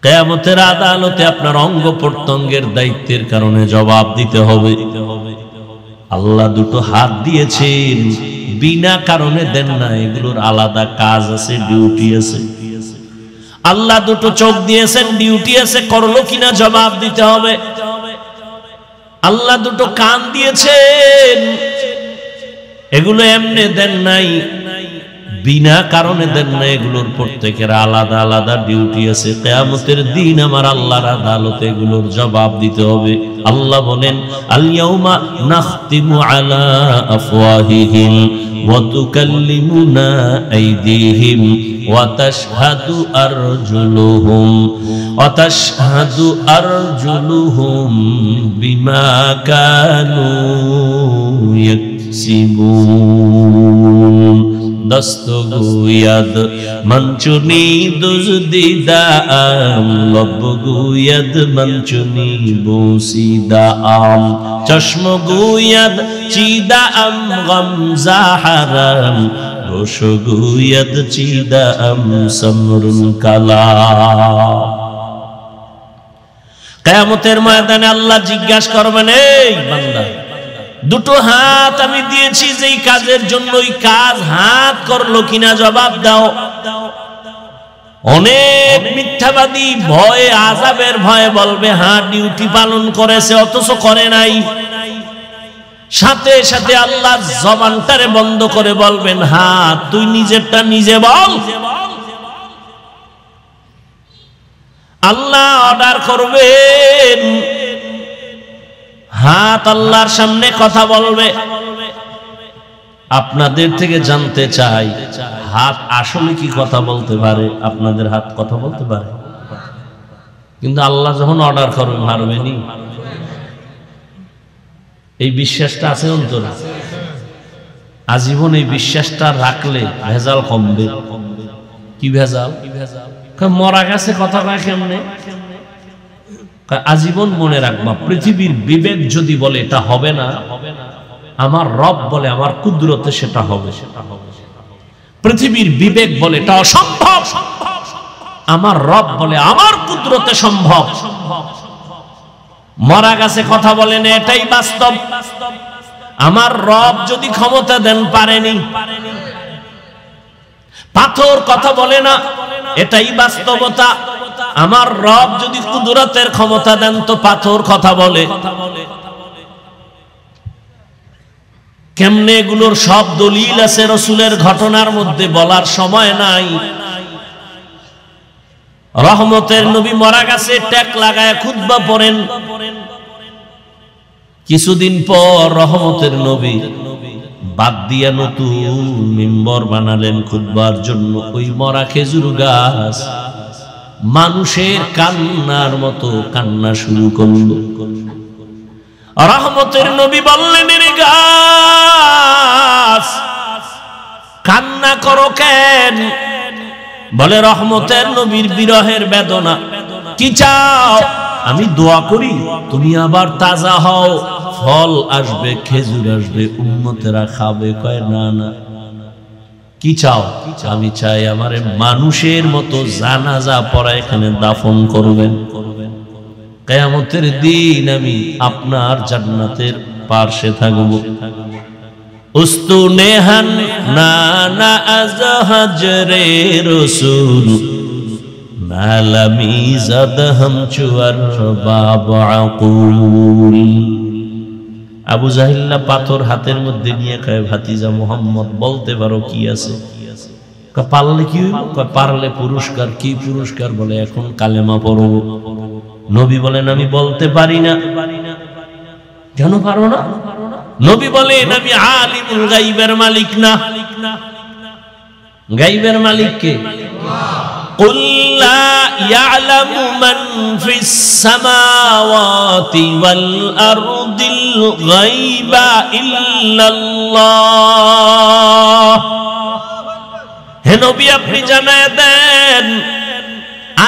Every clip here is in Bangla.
কিয়ামতের আদালতে আপনার অঙ্গ প্রত্যঙ্গের দায়িত্বের কারণে জবাব দিতে হবে। আল্লাহ দুটো হাত দিয়েছেন, বিনা কারণে দেন না, এগুলোর আলাদা কাজ আছে, ডিউটি আছে। আল্লাহ দুটো চোখ দিয়েছেন, ডিউটি আছে, করলো কিনা জবাব দিতে হবে। আল্লাহ দুটো কান দিয়েছেন, এগুলো এমনি দেন নাই, বিনা কারণে দেন না, এগুলোর প্রত্যেকের আলাদা আলাদা ডিউটি আছে। কিয়ামতের দিন আমার আল্লাহর আদালতে এগুলোর জবাব দিতে হবে। আল্লাহ বলেন, আল ইয়াউমা নাখতিমু আলা আফওয়াহিহিম ওয়া তুকাল্লিমুনা আইদিহিম ওয়া তাশহাদু আরজুলুহুম বিমা কানু ইয়াকসিবুন। দস্তগোয়াদ মঞ্চুনি দুজদিদাম, লবগোয়াদ মঞ্চুনি বসিদাম, চশমগোয়াদ চিদাম গমজাহারাম, রসগোয়াদ চিদাম সমরুল কালাম। কিয়ামতের ময়দানে আল্লাহ জিজ্ঞাসা করবেন, এই বান্দা, দুটো হাত আমি দিয়েছি যেই কাজের জন্য, ওই কাজ হাত করলো কিনা জবাব দাও। অনেক মিথ্যাবাদী ভয়ে, আযাবের ভয়ে বলবে হ্যাঁ ডিউটি পালন করেছে, অথচ করে নাই। সাথে সাথে আল্লাহ জবানটারে বন্ধ করে বলবেন, হ্যাঁ তুই নিজেরটা নিজে বল। আল্লাহ অর্ডার করবেন, হাত আল্লাহর সামনে কথা বলবে। আপনাদের থেকে জানতে চাই, হাত আসলে কি কথা বলতে পারে? আপনাদের হাত কথা বলতে পারে? কিন্তু আল্লাহ যখন অর্ডার করবে, পারবেনি। এই বিশ্বাসটা আছে অন্তরে? আজীবন এই বিশ্বাসটা রাখলে ভেজাল কমবে। কি ভেজাল? মরা গেছে কথা কয় কেমনে? আজীবন মনে রাখবা, পৃথিবীর বিবেক যদি বলে এটা হবে না, আমার রব বলে আমার কুদরতে সেটা হবে। পৃথিবীর বিবেক বলে এটা অসম্ভব, আমার রব বলে আমার কুদরতে সম্ভব। মরা গেছে কথা বলে না, এটাই বাস্তব। আমার রব যদি ক্ষমতা দেন, পারেনি। পাথর কথা বলে না, এটাই বাস্তবতা। আমার রব যদি কুদরতের ক্ষমতা দেন, তো পাথর কথা বলে। কেমনে? এগুলোর সব দলিল আছে রাসূলের ঘটনার মধ্যে, বলার সময় নাই। রহমতের নবী মরা গেছে, ট্যাক লাগায় খুতবা পড়েন। কিছুদিন পর রহমতের নবী বাদ দিয়া নতুন মিম্বর বানালেন খুতবার জন্য। ওই মরা খেজুর গাছ মানুষের কান্নার মতো কান্না শুরু করল। রহমতের নবী বললেন, রে গাছ কান্না করো কেন? বলে, রহমতের নবীর বিরহের বেদনা। কি চাও? আমি দোয়া করি তুমি আবার তাজা হও, ফল আসবে, খেজুর আসবে, উম্মতেরা খাবে। কয়, না না, কি চাও? আমি চাই আমারে মানুষের মতো জানাজা পড়া এখানে দাফন করবেন। কিয়ামতের দিন আমি আপনার জান্নাতের পাশে থাকব। উস্তুনেহান নানা আজহাজরে রাসূল নালামি জাদহাম চুয়ার বাবা আকুল। আবু জাহিল্লা পাথর হাতের মধ্যে নিয়ে কয়, ভাতিজা মুহাম্মদ বলতে পারো কি আছে? পারলে কি হইব? পারলে পুরস্কার। কি পুরস্কার? বলে, এখন কালেমা পড়ো। নবী বলেন, আমি বলতে পারি না। কেন পারো না? নবী বলেন, আমি আলিমুল গায়বের মালিক না। গায়বের মালিক কে? قل لا يعلم من في السماوات والأرض الغيب إلا الله। হে নবী, আপনি জানায় দেন,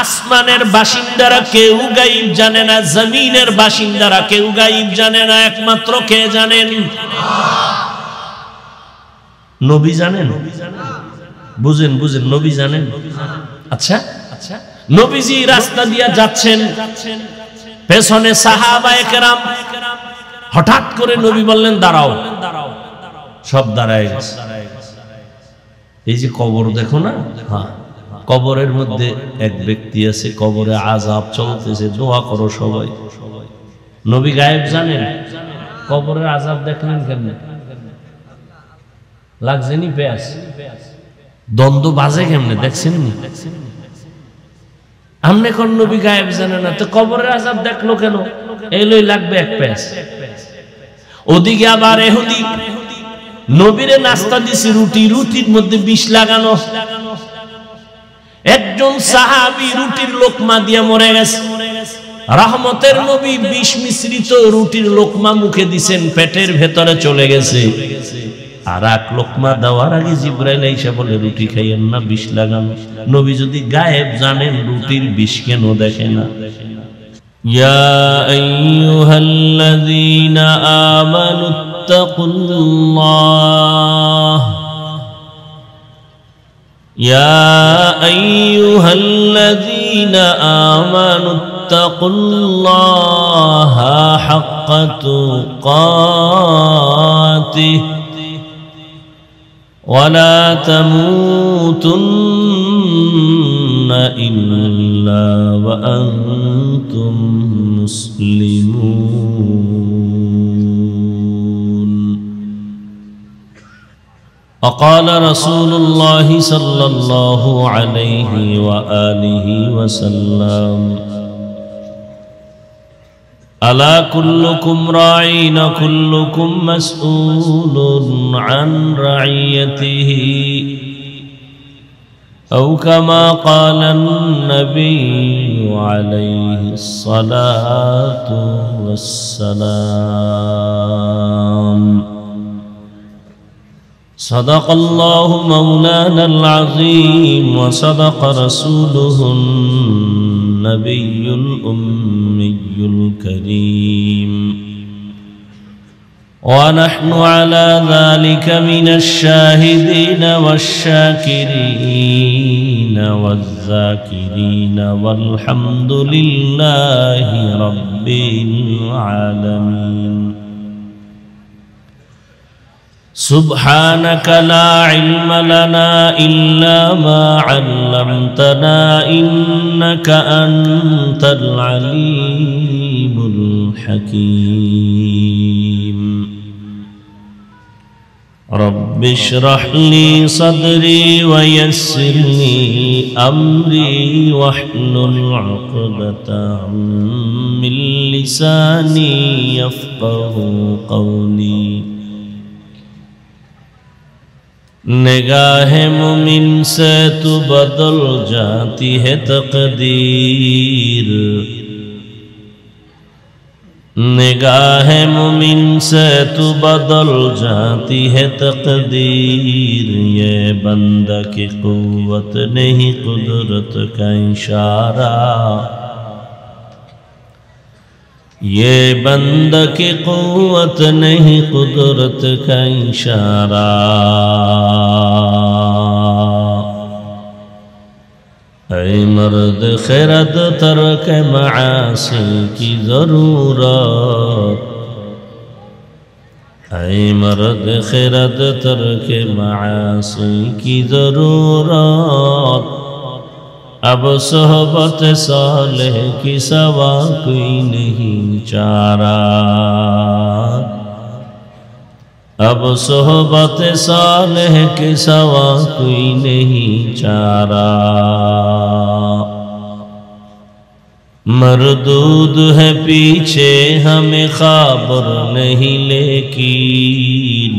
আসমানের বাসিন্দারা কেউ গায়ব জানে না, জমিনের বাসিন্দারা কেউ গায়ব জানে না, একমাত্র কে জানেন? নবী জানেন। বুঝেন বুঝেন, নবী জানেন। আচ্ছা, নবীজি রাস্তা দিয়ে যাচ্ছেন, পেছনে সাহাবায়ে কেরাম। হঠাৎ করে নবী বললেন দাঁড়াও, সব দাঁড়ায় গেছে। এই যে কবর দেখো না, হ্যাঁ, কবরের মধ্যে এক ব্যক্তি আছে, কবরে আযাব চলতেছে, দোয়া করো সবাই। নবী গায়েব জানেন, কবরের আযাব দেখলেন কেমনে? লাগছেনি পেঁয়াজ, দ্বন্দ্ব বাজে কেমনে দেখছেন নি? আমনে কোন নবী গায়েব জানে না, তো কবরের আযাব দেখলো কেন? এলই লাগবে এক পেঁয়াজ। ওদিকে আবার ইহুদি নবীরে নাস্তা দিছে, রুটির মধ্যে বিষ লাগানো। একজন সাহাবী রুটির লোকমা দিয়ে মরে গেছে। রহমতের নবী বিষ মিশ্রিত রুটির লোকমা মুখে দিছেন, পেটের ভেতরে চলে গেছে। আর এক লোকমা দেওয়ার আগে জিবরাইল এসে বলে রুটি খাইয়েন না, বিষ লাগানো। নবী যদি গায়েব জানেন, রুটির বিষ কেন দেখে না? ইয়া আইয়ুহাল্লাযীনা আমানুত্তাকুল্লাহ, ইয়া আইয়ুহাল্লাযীনা আমানুত্তাকুল্লাহা হাক্কা তুকাতিহি ولا تموتن إلا وأنتم مسلمون. وقال رسول الله صلى الله عليه وآله وسلم ألا كلكم راعين كلكم مسؤول عن رعيته أو كما قال النبي عليه الصلاة والسلام. صدق الله مولانا العظيم وصدق رسوله النبي الأمي الكريم، ونحن على ذلك من الشاهدين والشاكرين والذاكرين والحمد لله رب العالمين. سبحانك لا علم لنا إلا ما علمتنا إنك أنت العليم الحكيم. رب اشرح لي صدري ويسر لي أمري واحلل عقدة من لساني يفقه قولي. نگاہ مومن سے تو بدل جاتی ہے تقدیر، نگاہ مومن سے تو بدل جاتی ہے تقدیر. یہ بندہ کی قوت نہیں قدرت کا اشارہ، یہ بندہ کی قوت نہیں قدرت کا اشارہ. اے مرد خرد ترک معاصی کی ضرورت، اے مرد خرد ترک معاصی کی ضرورت. اب صحبت صالح کی سوا کوئی نہیں چارہ، اب صحبت صالح کی سوا کوئی نہیں چارہ. مردود ہے پیچھے ہمیں خبر نہیں لیکن،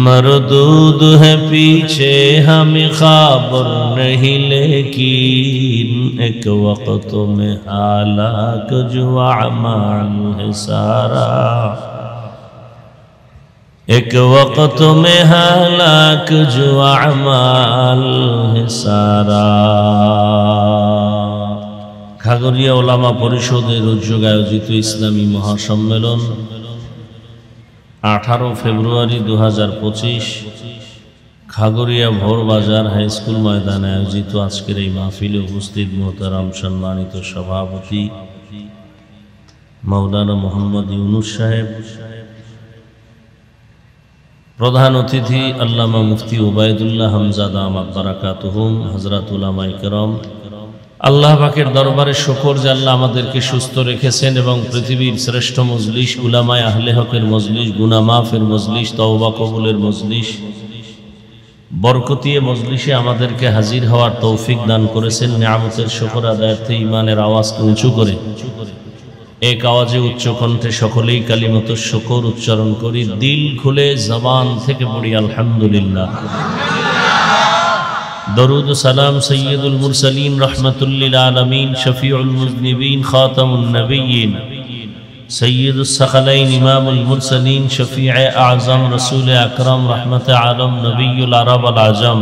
مردود ہے پیچھے ہمیں خبر نہیں لیکن. ایک وقت میں ہلاک جو اعمال ہے سارا، ایک وقت میں ہلاک جو اعمال ہے سارا. খাগড়িয়া ওলামা পরিষদের উদ্যোগে আয়োজিত ইসলামী মহাসম্মেলন 18 ফেব্রুয়ারি 2025 খাগড়িয়া ভোর বাজার হাই স্কুল ময়দানে আয়োজিত আজকের এই মাহফিলে উপস্থিত মোহতারাম সম্মানিত সভাপতি মাওলানা মোহাম্মদ ইউনুস সাহেব, প্রধান অতিথি আল্লামা মুফতি উবাইদুল্লাহ হামজা দামাত বারাকাতুহুম, হযরত উলামায়ে কেরাম, আল্লাহ পাকের দরবারে শুকর যে আল্লাহ আমাদেরকে সুস্থ রেখেছেন এবং পৃথিবীর শ্রেষ্ঠ মজলিস উলামায়ে আহলে হকের মজলিস, গুনাহ মাফের মজলিস, তওবা কবুলের মজলিস, বরকতিয়ে মজলিসে আমাদেরকে হাজির হওয়ার তৌফিক দান করেছেন। নিয়ামতের শুকর আদায়ার্থে ঈমানের আওয়াজকে উঁচু করে এক আওয়াজে উচ্চ কণ্ঠে সকলেই কালিমাতুশ শুকর উচ্চারণ করি, দিল খুলে জবান থেকে পড়ি আলহামদুলিল্লাহ। দরুদ ও সালাম সৈয়দুল মুরসালিন রহমাতুল লিল আলামিন শফিউল মুজনিবিন খাতামুন নবিয়্যিন সৈয়দুস সাকালাইন ইমামুল মুরসালিন শফিয়ে আযম রসুল আকরাম রহমত আলম নবিয়ুল আরব আল আজম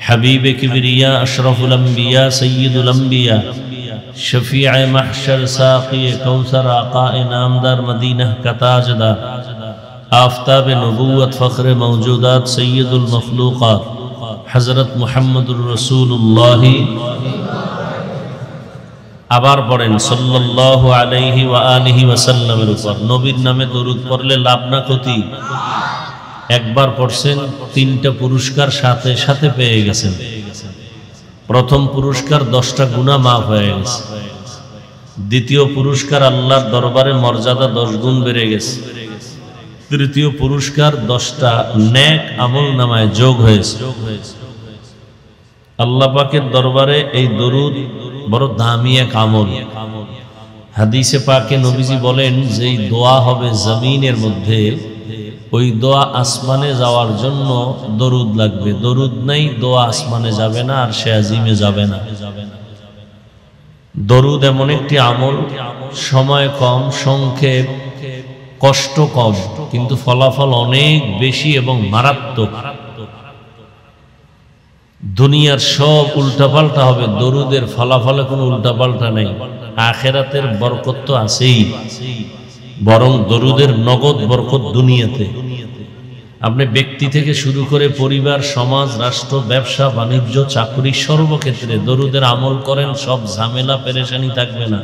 হাবিবে কিবরিয়া আশরাফুল আম্বিয়া সৈয়দুল আম্বিয়া শফিয়ে মাহশর সাকি কৌসর আকা নামদার মদিনা का ताजदार आफताब नबूवत फ़ख्र मौजूदात सैयदुल मखलूक़ात हज़रत मुहम्मदुर रसूलुल्लाह। আবার পড়েন সাল্লাল্লাহু আলাইহি ওয়া আলিহি ওয়াসাল্লামের উপর। নবীর নামে দরুদ পড়লে লাভ না ক্ষতি? একবার পড়ছেন, তিনটা পুরস্কার সাথে সাথে পেয়ে গেছেন। প্রথম পুরস্কার 10টা গুনাহ মাফ হয়ে গেছে। দ্বিতীয় পুরস্কার আল্লাহর দরবারে মর্যাদা 10 গুণ বেড়ে গেছে। তৃতীয় পুরস্কার 10টা নেক আমল নামায় যোগ হয়েছে। আল্লাহ পাকের দরবারে এই দরুদ বড় দামি এক আমল। হাদিসে পাকে নবীজি বলেন যে এই দোয়া হবে জমিনের মধ্যে, ওই দোয়া আসমানে যাওয়ার জন্য দরুদ লাগবে। দরুদ নাই, দোয়া আসমানে যাবে না, আর সে আজিমে যাবে না। দরুদ এমন একটি আমল, সময় কম, সংক্ষেপ, কষ্ট কম, কিন্তু ফলাফল অনেক বেশি এবং মারাত্মক। দুনিয়ার সব উল্টাপাল্টা হবে, দরুদের ফলাফলে কোনো উল্টাপাল্টা নেই। আখেরাতের বরকত তো আছেই, বরং দরুদের নগদ বরকত দুনিয়াতে। আপনি ব্যক্তি থেকে শুরু করে পরিবার, সমাজ, রাষ্ট্র, ব্যবসা বাণিজ্য, চাকরি, সর্বক্ষেত্রে দরুদের আমল করেন, সব ঝামেলা পেরেশানি থাকবে না।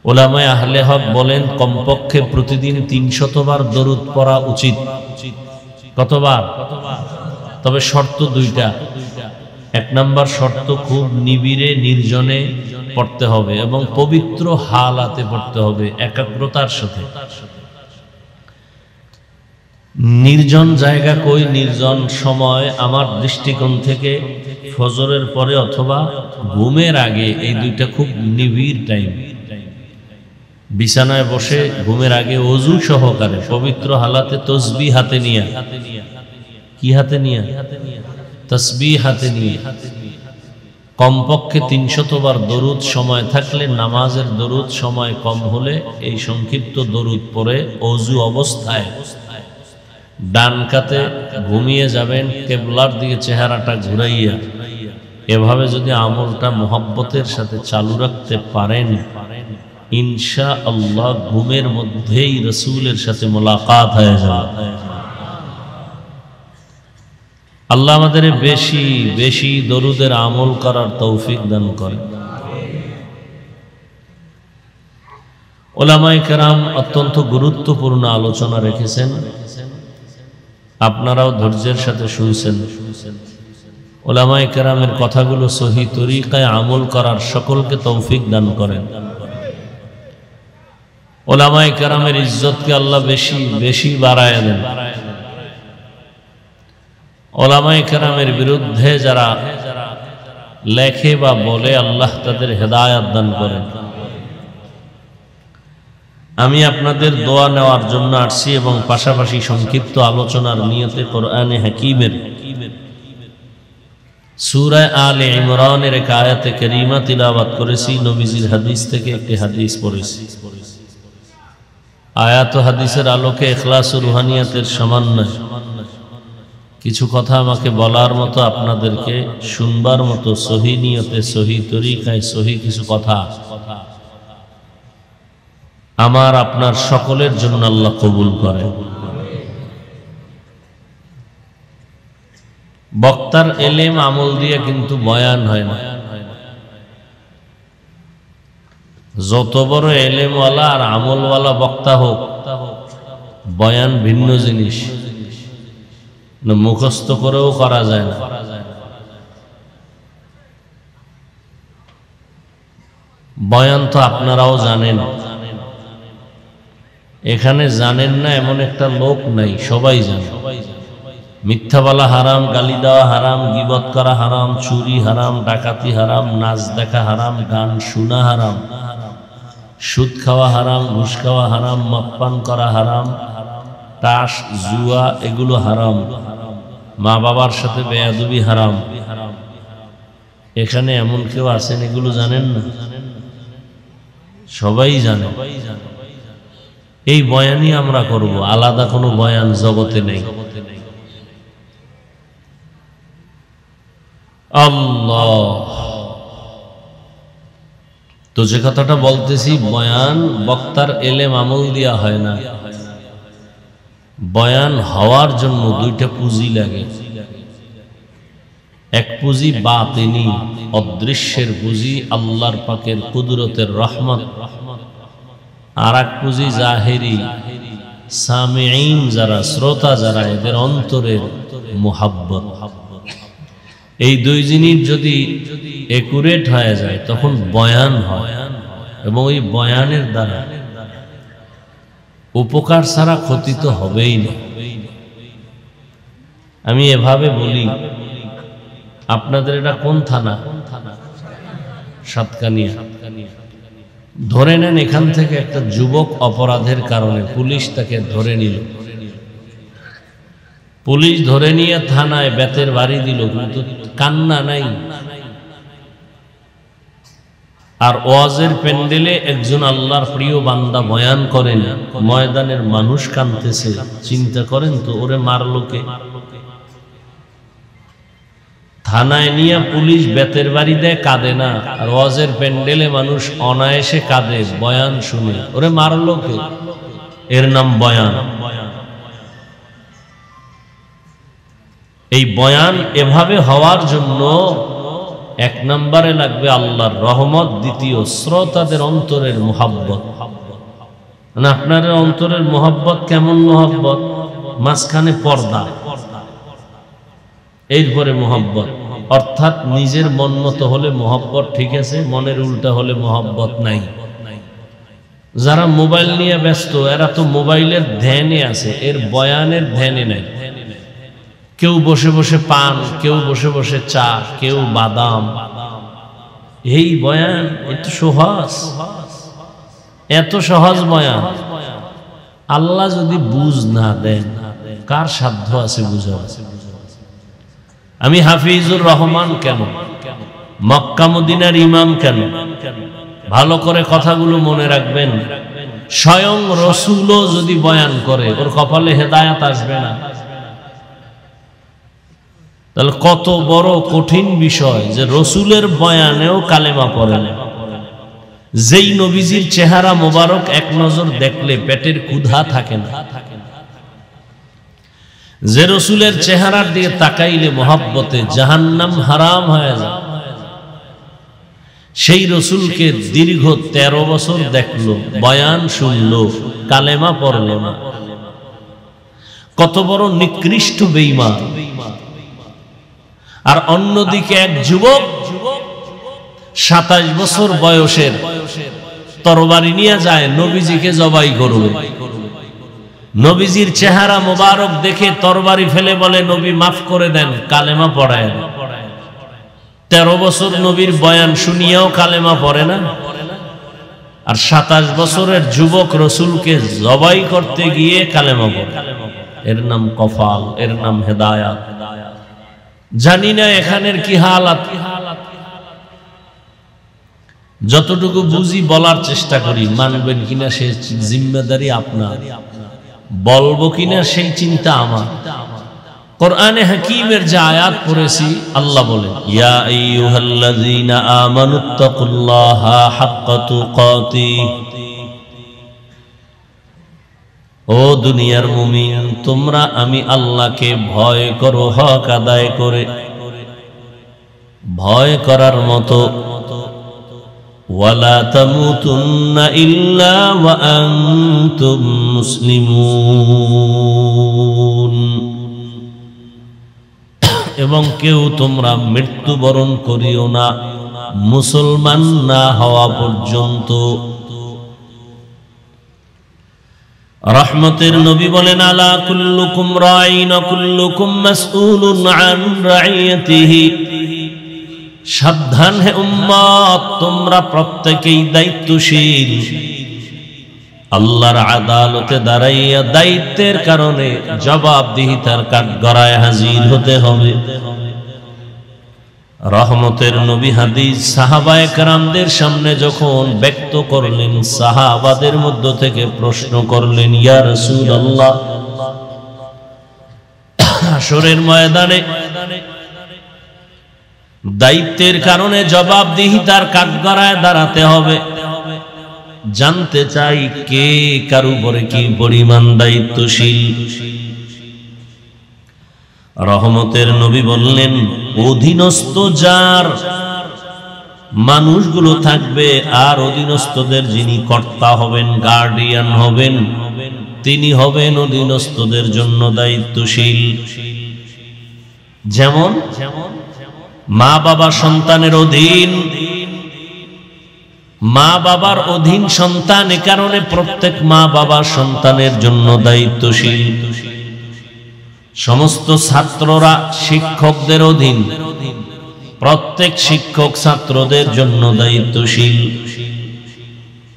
উলামায়ে আহলে হক বলেন কমপক্ষে প্রতিদিন 300 বার দরুদ পড়া উচিত। কতবার? তবে শর্ত 2টা। 1 নম্বর শর্ত, খুব নিবিড়ে নির্জনে পড়তে হবে এবং পবিত্র হালাতে পড়তে হবে, একাগ্রতার সাথে। নির্জন জায়গা কই? নির্জন সময় আমার দৃষ্টিকোণ থেকে ফজরের পরে অথবা ঘুমের আগে, এই 2টা খুব নিবিড় টাইম। বিছানায় বসে ঘুমের আগে ওযু সহকারে পবিত্র হালাতে তসবিহ হাতে নিয়ে, কি হাতে নিয়ে? তসবিহ হাতে নিয়ে কমপক্ষে 300 বার দরুদ সময় থাকলে, নামাজের দরুদ সময় কম হলে এই সংক্ষিপ্ত দরুদ পড়ে ওযু অবস্থায় ডান কাতে ঘুমিয়ে যাবেন, কিবলার দিকে চেহারাটা ঘুরাইয়া। এভাবে যদি আমলটা মোহাব্বতের সাথে চালু রাখতে পারেন, ইনশাআল্লাহ ঘুমের মধ্যেই রাসূলের সাথে মোলাকাত হয়ে যাবে। আল্লাহ আমাদের বেশি বেশি দরুদের আমল করার তৌফিক দান করেন। উলামায়ে কেরাম অত্যন্ত গুরুত্বপূর্ণ আলোচনা রেখেছেন, আপনারাও ধৈর্যের সাথে শুনছেন। উলামায়ে কেরামের কথাগুলো সহি তরিকায় আমল করার সকলকে তৌফিক দান করেন। উলামায়ে কেরামের ইজ্জতকে আল্লাহ বেশি বেশি বাড়ায় দেন। উলামায়ে কেরামের বিরুদ্ধে যারা লেখে বা বলে, আল্লাহ তাদের হেদায়েত দান করেন। আমি আপনাদের দোয়া নেওয়ার জন্য আসছি এবং পাশাপাশি সংক্ষিপ্ত আলোচনার নিয়তে কোরআনে হাকিমের সূরা আলে ইমরানের এক আয়াতে কারীমা তিলাওয়াত করেছি। নবীজির হাদিস থেকে একটি হাদিস পড়েছি। আয়াত ও হাদিসের আলোকে ইখলাস ও রুহানিয়াতের সমন্বয় কিছু কথা আমাকে বলার মতো, আপনাদেরকে শুনবার মতো সহি নিয়তে, সহি তরিকায়, সহি কিছু কথা আমার আপনার সকলের জন্য আল্লাহ কবুল করে। বক্তার এলেম আমল দিয়ে কিন্তু বয়ান হয় না। যত বড় এলেমওয়ালা আর আমলওয়ালা বক্তা হোক, বয়ান ভিন্ন জিনিস, মুখস্থ করেও করা যায় না। বয়ান তো আপনারাও জানেন, এখানে জানেন না এমন একটা লোক নাই, সবাই জানে। মিথ্যা বলা হারাম, গালি দেওয়া হারাম, গীবত করা হারাম, চুরি হারাম, ডাকাতি হারাম, নাচ দেখা হারাম, গান শোনা হারাম, সুদ খাওয়া হারাম, ঘুষ খাওয়া হারাম, মদপান করা হারাম, তাস জুয়া এগুলো হারাম, মা বাবার সাথে বেয়াদবি হারাম। এখানে এমন কেউ আছেন এগুলো জানেন না? সবাই জানে। এই বয়ানই আমরা করব, আলাদা কোনো বয়ান জগতে নেই। আল্লাহ, তো যে কথাটা বলতেছি, বয়ান বক্তার এলেম আমল দিয়া হয় না। বয়ান হওয়ার জন্য দুইটা পুঁজি লাগে। এক পুঁজি বাতিনি, অদৃশ্যের পুঁজি, আল্লাহর পাকের কুদরতের রহমত। আর এক পুঁজি জাহেরি, সামিঈন যারা, শ্রোতা যারা, এদের অন্তরের মুহাব্বত। এই দুই জিনিস যদি একুরেট হয়ে যায় তখন বয়ান হয়, এবং এই বয়ানের দ্বারা উপকার ছাড়া ক্ষতি তো হবেই না। আমি এভাবে বলি, আপনাদের এটা কোন থানা? সাতকানিয়া। ধরে নেন এখান থেকে একটা যুবক অপরাধের কারণে পুলিশ তাকে ধরে নিল। পুলিশ ধরে নিয়ে থানায় বেতের বাড়ি দিল, কিন্তু কান্না নাই। আর ওয়াজের প্যান্ডেলে একজন আল্লাহর প্রিয় বান্দা বয়ান করেন, ময়দানের মানুষ কাঁদতেছে। চিন্তা করেন তো, ওরে মারলো কে? থানায় নিয়ে পুলিশ বেতের বাড়ি দেয়, কাঁদে না। আর ওয়াজের প্যান্ডেলে মানুষ অনায়াসে কাঁদে বয়ান শুনে, ওরে মারলো কে? এর নাম বয়ান। এই বয়ান এভাবে হওয়ার জন্য এক নম্বরে লাগবে আল্লাহর রহমত, দ্বিতীয় শ্রোতাদের অন্তরের মুহাব্বত। মানে আপনার অন্তরের মুহাব্বত কেমন মুহাব্বত? মাঝখানে পর্দা, এরপরে মুহাব্বত। অর্থাৎ নিজের মন মতো হলে মুহাব্বত ঠিক আছে, মনের উল্টা হলে মুহাব্বত নাই। যারা মোবাইল নিয়ে ব্যস্ত, এরা তো মোবাইলের ধ্যানে আছে, এর বয়ানের ধ্যানে নাই। কেউ বসে বসে পান, কেউ বসে বসে চা, কেউ বাদাম। এই বয়ান এত সহজ, এত সহজ বয়ান। আল্লাহ যদি বুঝ না দেন, কার সাধ্য আছে বুঝার? আমি হাফিজুর রহমান কেন, মক্কা মদিনার ইমাম কেন? ভালো করে কথাগুলো মনে রাখবেন। স্বয়ং রসুলও যদি বয়ান করে, ওর কপালে হেদায়াত আসবে না। তাহলে কত বড় কঠিন বিষয় যে রসুলের বয়ানেও কালেমা পড়ে না। যেই নবীজির চেহারা মোবারক এক নজর দেখলে পেটের ক্ষুধা থাকে না, যে রসুলের চেহারার দিকে তাকাইলে মোহাব্বতে জাহান্নাম হারাম হয়ে যায়, সেই রসুলকে দীর্ঘ 13 বছর দেখলো, বয়ান শুনলো, কালেমা পড়লো না। কত বড় নিকৃষ্ট বেঈমান। আর অন্যদিকে এক যুবক 27 বছর বয়সের, তরবারি নিয়ে যায় নবীজিকে জবাই করবে। নবীজির চেহারা মোবারক দেখে তরবারি ফেলে বলে, নবী মাফ করে দেন, কালেমা পড়ায় না। 13 বছর নবীর বয়ান শুনিয়াও কালেমা পড়ে না। আর 27 বছরের যুবক রসুলকে জবাই করতে গিয়ে কালেমা পড়ে। এর নাম কফাল, এর নাম হেদায়াত। জানি না এখানের কি হালাত। যতটুকু বুঝি বলার চেষ্টা করি, মানবেন কিনা সে জিম্মেদারি আপনার, বলবো কিনা সেই চিন্তা আমার। কোরআনে হাকিমের যে আয়াত পড়েছি, আল্লাহ বলেন, ইয়া আইয়ুহাল্লাযীনা আমানুত্তাকুল্লাহা হাক্কা তুকাতিহ। ও ও দুনিয়ার মুমিন, তোমরা আমি আল্লাহকে ভয় করো হক আদায় করে। ভয় করার মতো ওয়ালা তামুতুন্না ইল্লা ওয়া আনতুম মুসলিমুন, এবং কেউ তোমরা মৃত্যুবরণ করিও না মুসলমান না হওয়া পর্যন্ত। রহমতের নবী বলেন, আলা কুল্লুকুম রাঈন ওয়া কুল্লুকুম মাসউলুন আন রাইয়াতিহি। সাবধান হে উম্মত, তোমরা প্রত্যেকেই দায়িত্বশীল। আল্লাহর আদালতে দাঁড়াইয়া দায়িত্বের কারণে জবাবদিহিতার কাঠগড়ায় হাজির হতে হবে। রহমতের নবী হাদিস সাহাবায়ে কেরামদের সামনে যখন ব্যক্ত করলেন, সাহাবাদের মধ্য থেকে প্রশ্ন করলেন, ইয়া রাসূলুল্লাহ, হাশরের ময়দানে দায়িত্বের কারণে জবাবদিহিতার কাঠগড়ায় দাঁড়াতে হবে, জানতে চাই কে কার উপরে কি পরিমাণ দায়িত্বশীল। রহমতের নবী বললেন, অধীনস্থ যার মানুষগুলো থাকবে আর অধীনস্থদের যিনি কর্তা হবেন, গার্ডিয়ান হবেন, তিনি হবেন অধীনস্থদের জন্য দায়িত্বশীল। যেমন মা বাবা সন্তানের অধীন, মা বাবার অধীন সন্তান, এ কারণে প্রত্যেক মা বাবা সন্তানের জন্য দায়িত্বশীল। সমস্ত ছাত্ররা শিক্ষকদের অধীন, প্রত্যেক শিক্ষক ছাত্রদের জন্য দায়িত্বশীল।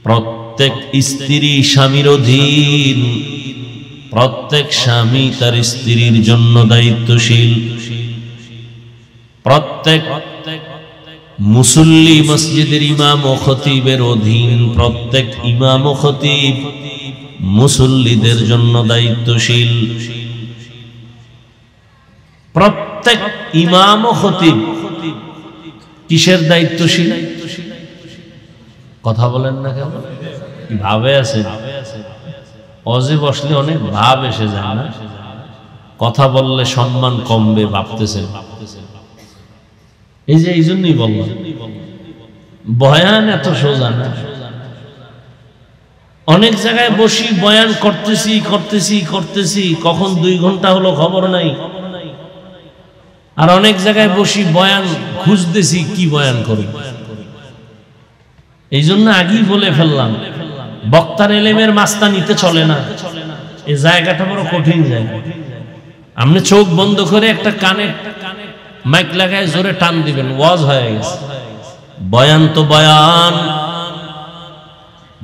প্রত্যেক স্ত্রী স্বামীর অধীন, প্রত্যেক স্বামী তার স্ত্রীর জন্য দায়িত্বশীল। প্রত্যেক মুসল্লি মসজিদের ইমাম ও খতিবের অধীন, প্রত্যেক ইমাম ও খতিব মুসল্লিদের জন্য দায়িত্বশীল। প্রত্যেক ইমাম ও খতিব কিসের দায়িত্বশীল? কথা বলেন না কেন? ভাবে আছে, অজে বসলে অনেক ভাব এসে যায় না? কথা বললে সম্মান কমবে ভাবতেছেন। এই যে এই জন্যই বললাম, বয়ান এত সোজা না। অনেক জায়গায় বসি বয়ান করতেছি, কখন 2 ঘন্টা হলো খবর নাই। আর অনেক জায়গায় বসি বয়ান খুঁজতেছি কি বয়ান করি। এই জন্য আগেই বলে ফেললাম, বক্তার এলেমের মাস্তা নিতে চলে না। এই জায়গাটা বড় কঠিন জায়গা। আপনি চোখ বন্ধ করে একটা কানে মাইক লাগায় জোরে টান দিবেন, ওয়াজ হয়ে গেছে। বয়ান তো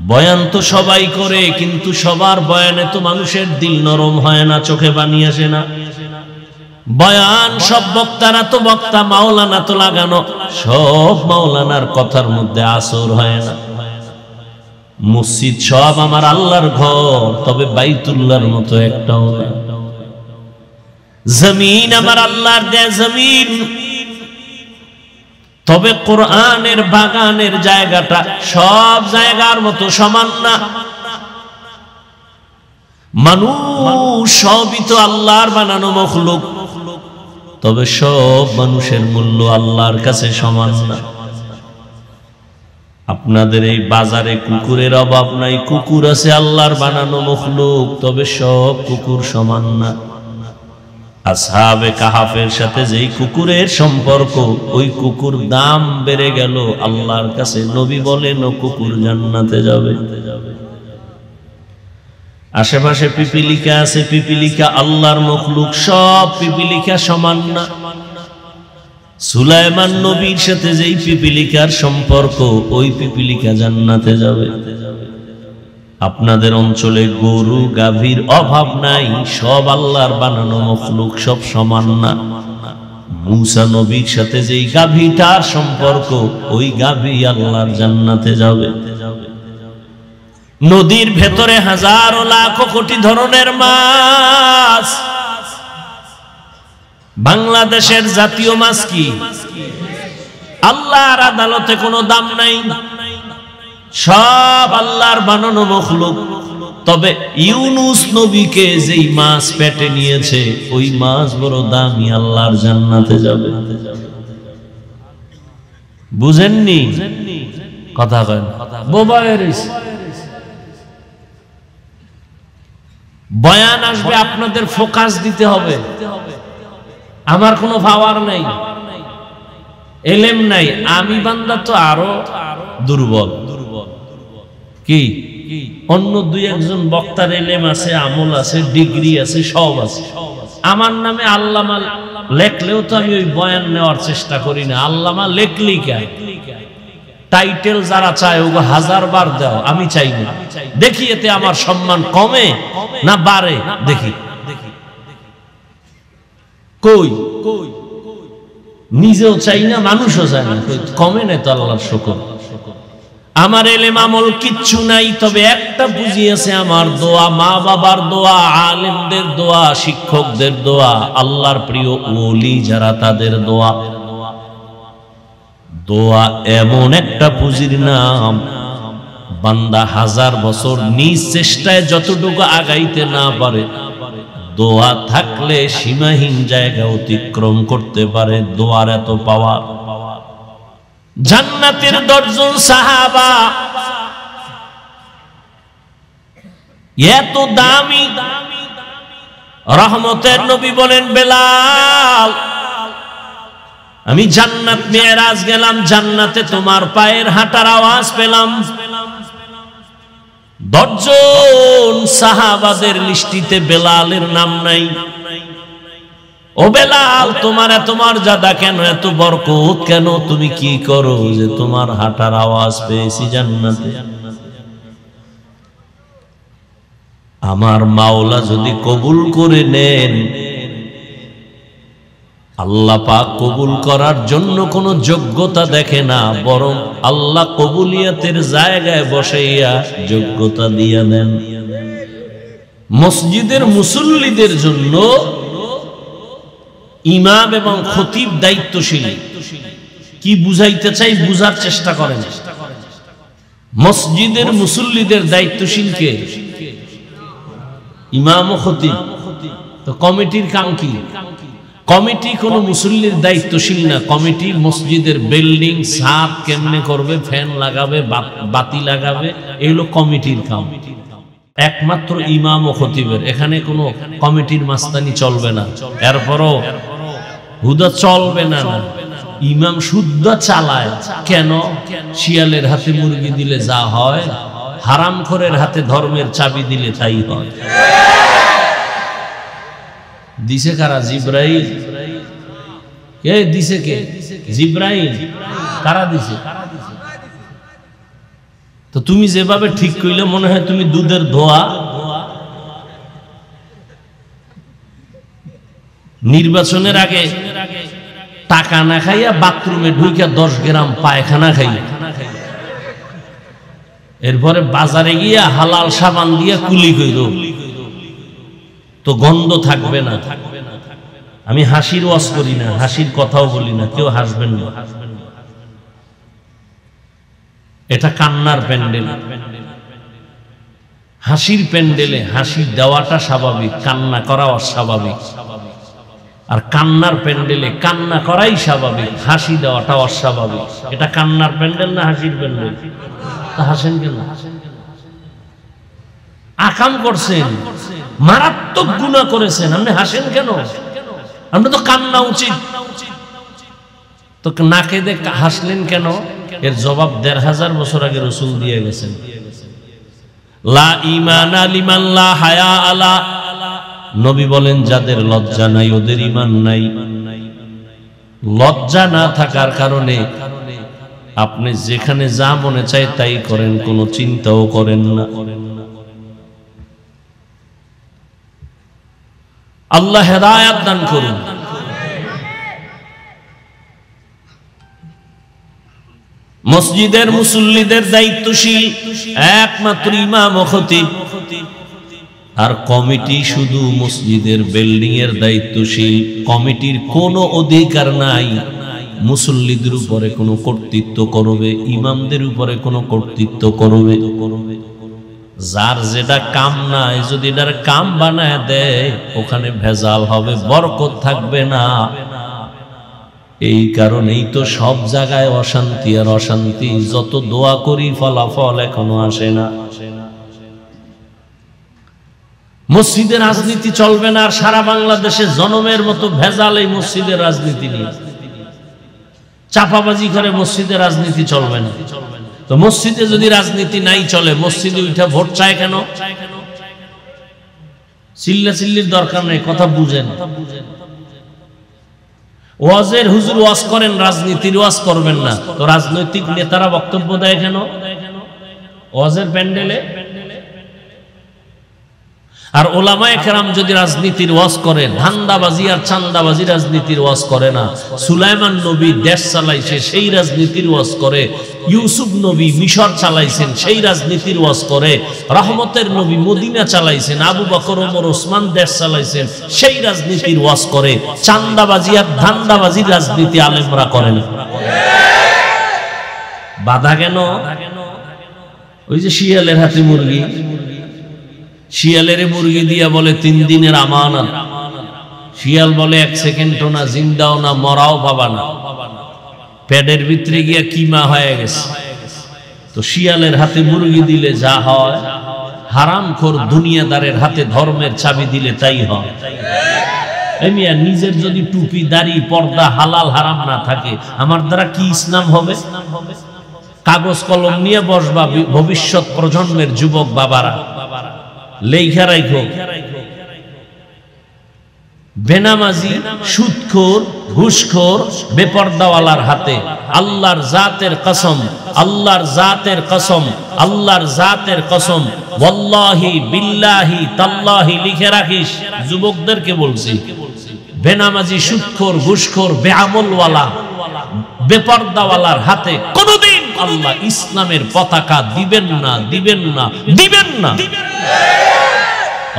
বয়ান তো সবাই করে, কিন্তু সবার বয়ানে তো মানুষের দিল নরম হয় না, চোখে পানি আসে না। বয়ান সব বক্তারা তো বক্তা, মাওলানা তো লাগানো, সব মাওলানার কথার মধ্যে আসর হয় না। মসজিদ সব আমার আল্লাহর ঘর, তবে বাইতুল্লাহর মতো একটাও না। জমিন আমার আল্লাহর দেয়া জমিন, তবে কোরআনের বাগানের জায়গাটা সব জায়গার মতো সমান না। মানুষ সবই তো আল্লাহর বানানো মখলুক, তবে সব মানুষের মূল্য আল্লাহর কাছে সমান না। আপনাদের এই বাজারে কুকুরের অভাব নাই, কুকুর আছে আল্লাহর বানানো মখলুক, তবে সব কুকুর সমান না। আসহাবে কাহাফের সাথে যেই কুকুরের সম্পর্ক, ওই কুকুর দাম বেড়ে গেল আল্লাহর কাছে। নবী বলেন, ও কুকুর জান্নাতে যাবে। আশেপাশে পিপিলিকা আছে, পিপিলিকা আল্লাহর মখলুক, সব পিপিলিকা সমান না। সুলাইমান নবীর সাথে যেই পিপিলিকার সম্পর্ক, ওই পিপিলিকা জান্নাতে যাবে। আপনাদের অঞ্চলে গরু গাভীর অভাব নাই, সব আল্লাহর বানানো মখলুক, সব সমান না। মূসা নবীর সাথে যেই গাভীটার সম্পর্ক, ওই গাভী আল্লাহর জান্নাতে যাবে। নদীর ভেতরে হাজারো লাখ কোটি ধরনের মাছ। বাংলাদেশের জাতীয় মাছ কি? আল্লাহর আদালতে কোনো দাম নাই, সব আল্লাহর বানানো মখলুক, তবে ইউনুস নবীকে যেই মাছ পেটে নিয়েছে ওই মাছ বড় দামি, আল্লাহর জান্নাতে যাবে। বুঝেননি কথা কয় বোবায়ের বয়ান আসবে, আপনাদের ফোকাস দিতে হবে। আমার কোনো পাওয়ার নাই, এলেম নাই, আমি বান্দা তো আরো দুর্বল। কি অন্য দুই একজন বক্তার এলেম আছে, আমল আছে, ডিগ্রি আছে, সব আছে। আমার নামে আল্লামা লেখলেও তো আমি ওই বয়ান নেওয়ার চেষ্টা করি না। আল্লামা লেখলি কেন? টাইটেল যারা চায় ওগো 1000 বার দাও, আমি চাই না। দেখি এতে আমার সম্মান কমে না বাড়ে, দেখি। কই নিজেও চাই না, মানুষও চায় না, কমে না তো আল্লাহর শুকর। আমার এলেম আমল কিচ্ছু নাই, তবে একটা বুঝিয়েছে আমার দোয়া, মা বাবার দোয়া, আলেমদের দোয়া, শিক্ষকদের দোয়া, আল্লাহর প্রিয় ওলি যারা তাদের দোয়া। দোয়া এমন একটা পুঁজির নাম, বান্দা 1000 বছর নিজ চেষ্টায় যতটুকু আগাইতে না পারে, দোয়া থাকলে সীমাহীন জায়গা অতিক্রম করতে পারে। দোয়ার এত পাওয়ার। জান্নাতের 10 জন সাহাবা এত দামি, রহমতের নবী বলেন বেলাল, আমি জান্নাত মেরাজ গেলাম, জান্নাতে তোমার পায়ের হাঁটার আওয়াজ পেলাম। 10 জন সাহাবাদের লিস্টিতে বেলালের নাম নাই। ও বেলাল, তোমার এত মর্যাদা কেন, এত বরকত কেন, তুমি কি করো যে তোমার হাঁটার আওয়াজ পেয়েছি জান্নাতে? আমার মাওলা যদি কবুল করে নেন, আল্লাহ পাক কবুল করার জন্য কোনো যোগ্যতা দেখে না, বরং আল্লাহ কবুলিয়াতের জায়গায় বসাইয়া যোগ্যতা দিয়ে দেন। মসজিদের মুসল্লিদের জন্য ইমাম এবং খতিব দায়িত্বশীল। কি বুঝাইতে চাই বুঝার চেষ্টা করেন। মসজিদের মুসল্লিদের দায়িত্বশীল কে? ইমাম ও খতিব। তো কমিটির কাম কি? কমিটি কোন মুসল্লির দায়িত্বশীল না। কমিটি মসজিদের বিল্ডিং ছাদ কেমনে করবে, ফ্যান লাগাবে, বাতি লাগাবে, এগুলো কমিটির কাম। একমাত্র ইমাম ও খতিবের। এখানে কোনো কমিটির মাস্তানি চলবে না। এরপরও হুদা চলবে না। ইমাম শুদ্ধ চালায়। কেন? শিয়ালের হাতে মুরগি দিলে যা হয়, হারামখোরের হাতে ধর্মের চাবি দিলে তাই হয়। দিছে কারা? জিব্রাইল। কে দিছে? কে? জিব্রাইল। কারা দিছে? তো তুমি যেভাবে ঠিক কইলে মনে হয় তুমি দুধের ধোয়া। নির্বাচনের আগে টাকা না খাইয়া বাথরুমে ঢুইকা 10 গ্রাম পায়খানা খাইয়া, এরপরে বাজারে গিয়া হালাল সাবান দিয়া কুলি কইরো, তো গন্ধ থাকবে না। আমি হাসির ওয়াজ করি না, হাসির কথাও বলি না, কেউ হাসবেন না। এটা কান্নার প্যান্ডেল। হাসির প্যান্ডেলে হাসি দেওয়াটা স্বাভাবিক, কান্না করা অস্বাভাবিক। আর কান্নার প্যান্ডেলে কান্না করাই স্বাভাবিক, হাসি দেওয়াটা অস্বাভাবিক। এটা কান্নার প্যান্ডেল না হাসির প্যান্ডেল? তা হাসেন কেন? আকাম করছেন, মারাত্মক গুনাহ করেছেন, আপনি হাসেন কেন? আমরা তো কান্না উচিত। তো না কেঁদে হাসলেন কেন? এর জবাব 1500 বছর আগে রাসূল দিয়ে গেছেন। লা ঈমানা লিমান লা হায়া আলা। নবী বলেন যাদের লজ্জা নাই ওদের ঈমান নাই। লজ্জা না থাকার কারণে আপনি যেখানে যা মনে চায় তাই করেন, কোনো চিন্তাও করেন না। আল্লাহ হেদায়েত দান করুন। মসজিদের মুসল্লিদের দায়িত্বশীল একমাত্র ইমাম ও খতিব। আর কমিটি শুধু মসজিদের বিল্ডিং এর দায়িত্বশীল। কমিটির কোনো অধিকার নাই মুসল্লিদের উপরে কোনো কর্তৃত্ব করবে, ইমামদের উপরে কোনো কর্তৃত্ব করবে। যার যেটা কাম নাই যদি এটার কাম বানায় দেয় ওখানে ভেজাল হবে, বরকত থাকবে না। এই কারণেই তো সব জায়গায় অশান্তি আর অশান্তি। যত দোয়া করি ফলাফল এখনো আসে না। মসজিদে রাজনীতি চলবে না, আর সারা বাংলাদেশে জনমের মতো ভেজাল এই মসজিদের রাজনীতি নিয়ে চাপাবাজি করে মসজিদে রাজনীতি চলবে না। তো মসজিদে যদি রাজনীতি নাই চলে, মসজিদে উঠে ভোট চায় কেন? চিল্লাচিল্লির দরকার নেই, কথা বুঝেন। ওয়াজের হুজুর ওয়াজ করেন, রাজনীতির ওয়াজ করবেন না, তো রাজনৈতিক নেতারা বক্তব্য দেয় কেন ওয়াজের প্যান্ডেলে? আর ওলামায়ে কেরাম যদি রাজনীতির ওয়াজ করে, ধান্দাবাজি আর চান্দাবাজি রাজনীতির ওয়াজ করে না। সুলাইমান নবী দেশ চালাইছে, সেই রাজনীতির ওয়াজ করে। ইউসুফ নবী মিশর চালাইছেন, সেই রাজনীতির ওয়াজ করে। রহমতের নবী মদিনা চালাইছেন, আবু বকর ওমর ওসমান দেশ চালাইছেন, সেই রাজনীতির ওয়াজ করে। চান্দাবাজি আর ধান্দাবাজির রাজনীতি আলেমরা করেন। বাধা কেন? ওই যে শিয়ালের হাতে মুরগি, শিয়ালের মুরগি দিয়া বলে 3 দিনের আমানত। শিয়াল বলে 1 সেকেন্ডও না, জিন্দাও না, মরাও পাবা না। পেটের ভিতরে গিয়া কিমা হয়ে গেছে। তো শিয়ালের হাতে মুরগি দিলে যা হয়, হারামখোর দুনিয়াদারের হাতে ধর্মের চাবি দিলে তাই হয়। মিয়া, নিজের যদি টুপি দাড়ি পর্দা হালাল হারাম না থাকে, আমার দ্বারা কি ইসলাম হবে? কাগজ কলম নিয়ে বসবা ভবিষ্যৎ প্রজন্মের যুবক বাবারা, লেখা রাখো, বেনামাজি, সুদখোর, ঘুষখোর, বেপরদাওয়ালার হাতে আল্লাহর জাতের কসম, আল্লাহর জাতের কসম, আল্লাহর জাতের কসম, ওয়াল্লাহি বিল্লাহি তাল্লাহি লিখে রাখিস। যুবকদেরকে বলছি, বেনামাজি, সুদখোর, ঘুষখোর, বেআমলওয়ালা, বেপরদাওয়ালার হাতে কোনদিন আল্লাহ ইসলামের পতাকা দিবেন না, দিবেন না, দিবেন না।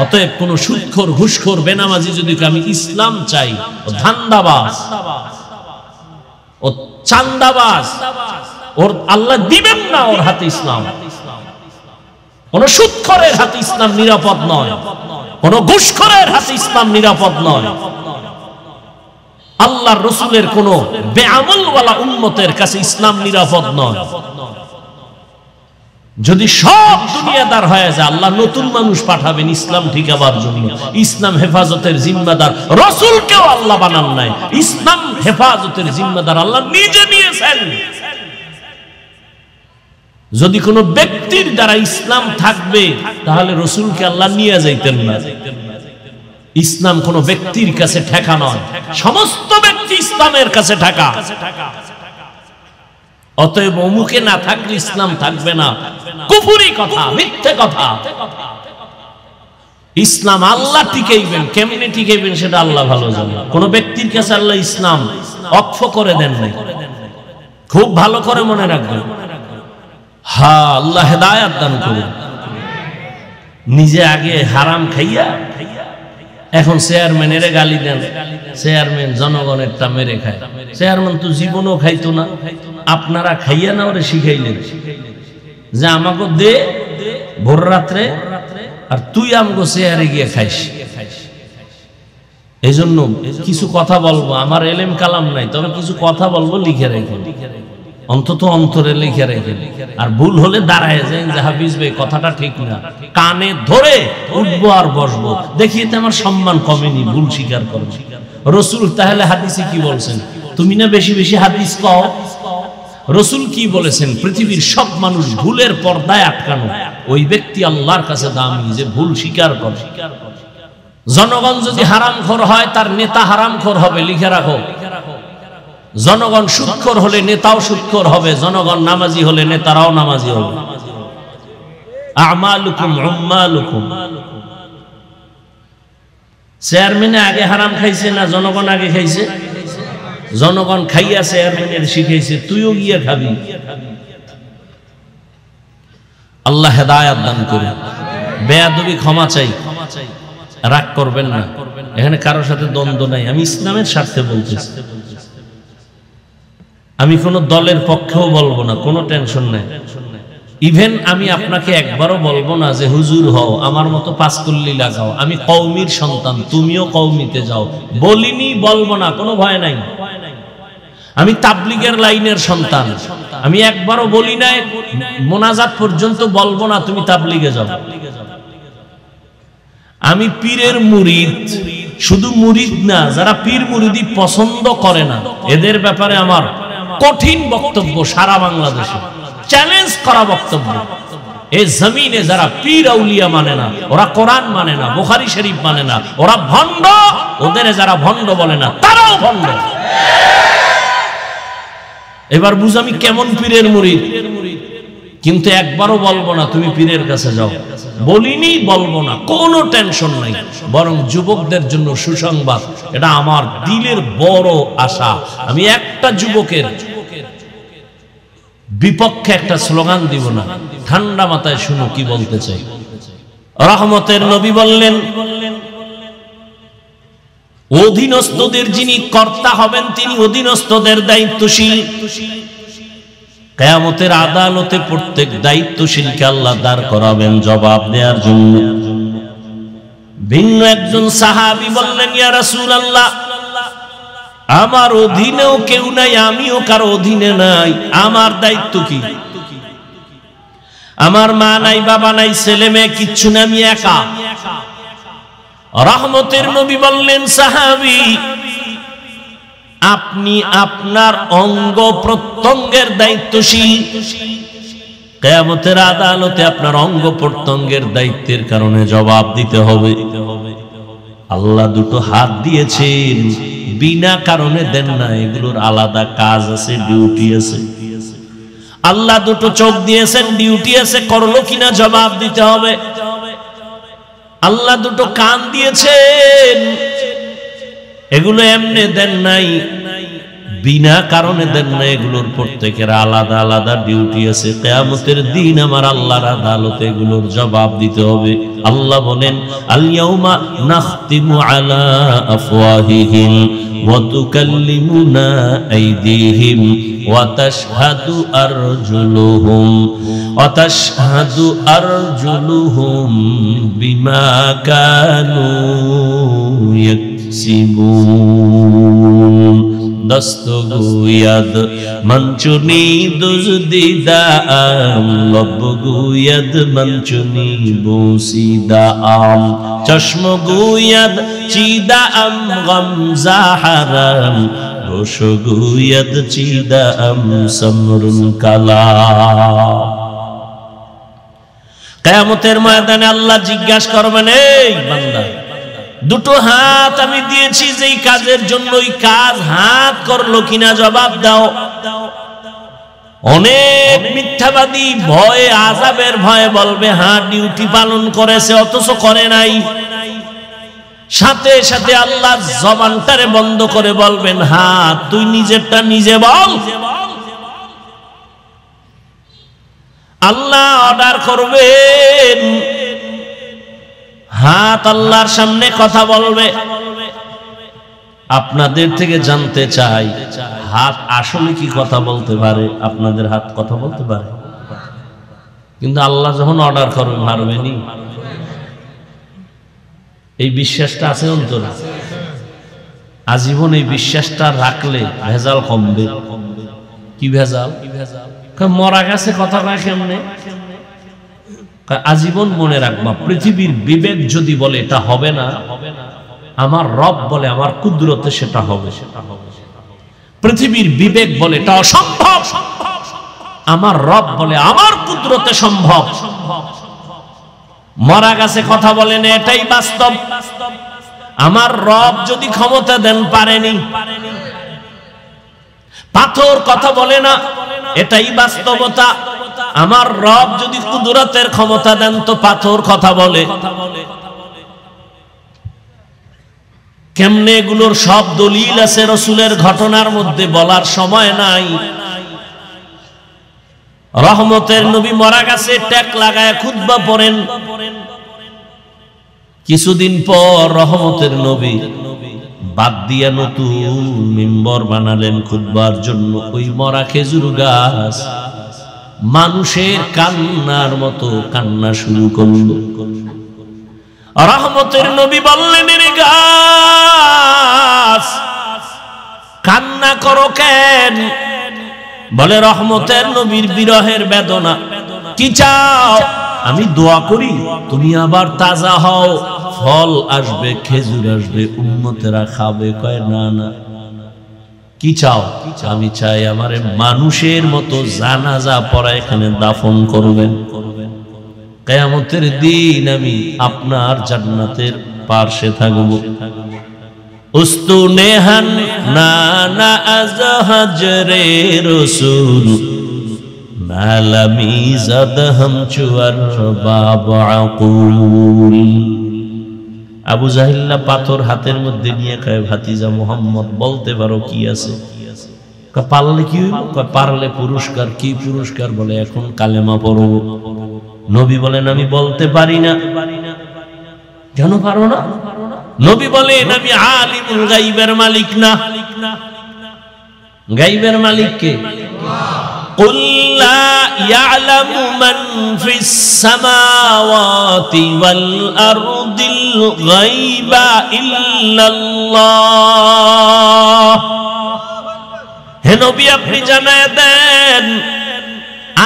অতএব কোন সুদখোর, ঘুষখোর, বেনামাজি যদি আমি ইসলাম চাই, ও ধান্দাবাজ, ও চান্দাবাজ, ওর আল্লাহ দিবেন না ওর হাতে ইসলাম। কোন সুদখোরের হাতে ইসলাম নিরাপদ নয়, কোন ঘুষখোরের হাতে ইসলাম নিরাপদ নয়। আল্লাহর রাসূলের কোন বেআমলওয়ালা উম্মতের কাছে ইসলাম নিরাপদ নয়। যদি সব দুনিয়াদার হয়ে যায়, আল্লাহ নতুন মানুষ পাঠাবেন ইসলাম ঠিকাবার জন্য। ইসলাম হেফাজতের জিম্মাদার রাসূলকেও আল্লাহ বানান নাই, ইসলাম হেফাজতের জিম্মাদার আল্লাহ নিজে নিয়েছেন। যদি কোনো ব্যক্তির দ্বারা ইসলাম থাকবে, তাহলে রাসূলকে আল্লাহ নিয়ে যাইতেন না। ইসলাম কোন ব্যক্তির কাছে ঠেকা নয়, সমস্ত ব্যক্তি ইসলামের কাছে ঠেকা। অতএব অমুকে না থাকলে ইসলাম থাকবে না, কুফরি কথা, মিথ্যে কথা। ইসলাম আল্লাহ টিকাইবেন, কেমনে টিকাইবেন সেটা আল্লাহ ভালো জানেন। কোন ব্যক্তির কাছে আল্লাহ ইসলাম অক্ষ করে দেন নাই, খুব ভালো করে মনে রাখবেন। হ্যাঁ, আল্লাহ হেদায়েত দান করুন। নিজে আগে হারাম খাইয়া এখন চেয়ারম্যানের গালি দেন। চেয়ারম্যান জনগণেরটা মেরে খায়। চেয়ারম্যান তো জীবনও খাইতো না, আপনারা খাইয়া না ওরে শিখাইলেন যে আমাকে দে ভোর রাত্রে, আর তুই আমাকে চেয়ারে গিয়ে খাইস। এই জন্য কিছু কথা বলবো, আমার এলেম কালাম নাই, তবে কিছু কথা বলবো, লিখে রেখেন, অন্তত অন্তরে লিখে রেখেন। আর ভুল হলে দাঁড়ায় যান যে হাফিজ ভাই কথাটা ঠিক না, কানে ধরে উঠবো আর বসবো। দেখিতে আমার সম্মান কমেনি, ভুল স্বীকার করবো। রাসূল তাহলে হাদিসে কি বলছেন? তুমি না বেশি বেশি হাদিস কও। রাসূল কি বলেছেন? পৃথিবীর সব মানুষ ভুলের পর্দায় আটকানো, ওই ব্যক্তি আল্লাহর কাছে দামি যে ভুল স্বীকার করে। জনগণ যদি হারামখোর হয়, তার নেতা হারামখোর হবে, লিখে রাখো। জনগণ সুদখোর হলে নেতাও সুদখোর হবে, জনগণ নামাজি হলে নেতারাও নামাজি হবে। আমালুকুম উম্মালুকুম। চেয়ারম্যান আগে হারাম খাইছে না জনগণ আগে খাইছে? জনগণ খাইয়া চেয়ারম্যানের শিখাইছে, তুইও গিয়ে খাবি। আল্লাহ হেদায়েত দান করুন। বেয়াদবি ক্ষমা চাই, রাগ করবেন না। এখানে কারোর সাথে দ্বন্দ্ব নাই, আমি ইসলামের স্বার্থে বলতেছি। আমি কোন দলের পক্ষেও বলবো না, কোনো টেনশন নাই। ইভেন আমি আপনাকে একবারও বলবো না যে হুজুর হও, আমার মতো পাঁচকল্লি লাগাও, আমি কওমির সন্তান, তুমিও কওমিতে যাও, বলিনি, বলবো না, কোনো ভয় নাই। আমি তাবলিগের লাইনের সন্তান, আমি একবারও বলি নাই মোনাজাত পর্যন্ত বলবো না তুমি তাবলিগে যাও। আমি পীরের মুরিদ, শুধু মুরিদ না, যারা পীর মুরিদি পছন্দ করে না এদের ব্যাপারে আমার কঠিন বক্তব্য, সারা বাংলাদেশে চ্যালেঞ্জ করা বক্তব্য। এই জমিনে যারা পীর আউলিয়া মানে না, ওরা কোরআন মানে না, বুখারী শরীফ মানে না, ওরা ভণ্ড। ওদের যারা ভণ্ড বলে না তারাও ভণ্ড। এবার বুঝ আমি কেমন পীরের মুরিদ, কিন্তু একবারও বলবো না তুমি পীরের কাছে যাও, বলিনি, বলবো না, কোনো টেনশন নাই। বরং যুবকদের জন্য সুসংবাদ, এটা আমার দিলের বড় আশা। আমি একটা যুবকের বিপক্ষে একটা স্লোগান দিব না, ঠান্ডা মাথায় শুনো কি বলতে চাই। রহমতের নবী বললেন, অধীনস্থদের যিনি কর্তা হবেন তিনি অধীনস্থদের দায়িত্বশীল। কিয়ামতের আদালতে প্রত্যেক দায়িত্বশীলকে আল্লাহ দাঁড় করাবেন জবাব দেওয়ার জন্য। ভিন্ন একজন সাহাবী বললেন, ইয়া রাসূলুল্লাহ, আমার অধীনেও কেউ নাই, আমিও কারো অধীনে নাই, আমার দায়িত্ব কি? আমার মা নাই, বাবা নাই, ছেলে মেয়ে কিচ্ছু না, আমি একা। রহমতের নবী বললেন, সাহাবী, আপনি আপনার অঙ্গ প্রত্যঙ্গের দায়িত্বশীল। কিয়ামতের আদালতে আপনার অঙ্গ প্রত্যঙ্গের দায়িত্বের কারণে জবাব দিতে হবে। আল্লাহ দুটো হাত দিয়েছেন, বিনা কারণে দেন না, এগুলোর আলাদা কাজ আছে, ডিউটি আছে। আল্লাহ দুটো চোখ দিয়েছেন, ডিউটি আছে, করলো কিনা জবাব দিতে হবে। আল্লাহ দুটো কান দিয়েছেন, এগুলো এমনি দেন নাই, বিনা কারণে দেন না, এগুলোর প্রত্যেকের আলাদা আলাদা ডিউটি আছে। কিয়ামতের দিন আমার আল্লাহর আদালতে এগুলোর জবাব দিতে হবে। আল্লাহ বলেন, আল ইয়াউমা নাখতিমু আলা আফওয়াহিহিম ওয়া তুকাল্লিমুনা আইদিহিম ওয়া তাশহাদু আরজুলুহুম বিমা কানু ইয়াকসিবুন। দস্তগুয়াদ মঞ্চুনি দুজদিদাম, লবগুয়াদ মঞ্চুনি বুসিদাম, চশমগুয়াদ চিদাম গমজা হারাম, রোশগুয়াদ চিদাম সমরুল কালা। কিয়ামতের ময়দানে আল্লাহ জিজ্ঞাসা করবেন, এই বান্দা, দুটো হাত আমি দিয়েছি যেই কাজের জন্য, ওই কাজ হাত করলো কিনা জবাব দাও। অনেক মিথ্যাবাদী ভয়ে, আযাবের ভয়ে বলবে হ্যাঁ ডিউটি পালন করেছে, অথচ করে নাই। সাথে সাথে আল্লাহ জবানটারে বন্ধ করে বলবেন, হ্যাঁ তুই নিজেরটা নিজে বল। আল্লাহ অর্ডার করবেন, হাত আল্লাহর সামনে কথা বলবে। আপনাদের থেকে জানতে চাই, হাত আসলে কি কথা বলতে পারে? আপনাদের হাত কথা বলতে পারে, কিন্তু আল্লাহ যখন অর্ডার করবে পারবেনি। এই বিশ্বাসটা আছে অন্তরে, আজীবন এই বিশ্বাসটা রাখলে ভেজাল কমবে। কি ভেজাল? মরা গেছে কথা কয় কেমনে? আজীবন মনে রাখবা, পৃথিবীর বিবেক যদি বলে এটা হবে না, আমার রব বলে আমার কুদরতে সেটা হবে। পৃথিবীর বিবেক বলে এটা অসম্ভব, আমার রব বলে আমার কুদরতে সম্ভব। মরা গেছে কথা বলেন, এটাই বাস্তব। আমার রব যদি ক্ষমতা দেন পারেনি। পাথর কথা বলে না, এটাই বাস্তবতা। আমার রব যদি কুদরতের ক্ষমতা দেন তো পাথর কথা বলে। কেমনে? এগুলোর সব দলিল আছে রাসূলের ঘটনার মধ্যে, বলার সময় নাই। রহমতের নবী মরা গেছে, ট্যাক লাগায় খুতবা পড়েন। কিছুদিন পর রহমতের নবী বাদ দিয়া নতুন মিম্বর বানালেন খুতবার জন্য। ওই মরা খেজুর গাছ মানুষের কান্নার মতো কান্না শুরু করল। রহমতের নবী বললেন, রে গাছ কান্না করো কেন? বলে, রহমতের নবীর বিরহের বেদনা। কি চাও? আমি দোয়া করি তুমি আবার তাজা হও, ফল আসবে, খেজুর আসবে, উম্মতেরা খাবে। কয়, না না, কি চাও? আমি চাই আমারে মানুষের মতো জানাজা পড়া এখানে দাফন করবেন। কিয়ামতের দিন আমি আপনার জান্নাতের পাশে থাকব। উস্তুনেহান নানা আজহাজরে রসুল নালামি জাদহম চুয়ার বাবা আকুল। আবু জাহিল্লা পাথর হাতের মধ্যে নিয়ে কয়, ভাতিজা মুহাম্মদ বলতে পারো কি আছে? পারলে কি হইব? পারলে পুরস্কার। কি পুরস্কার? বলে, এখন কালেমা পড়ব। নবী বলেন, আমি বলতে পারি না। কেন পারো না? নবী বলেন, আমি আলিমুল গায়বের মালিক না। গায়বের মালিক কে? قل لا يعلم من في السماوات والأرض الغيب إلا الله। হে নবী, আপনি জানায় দেন,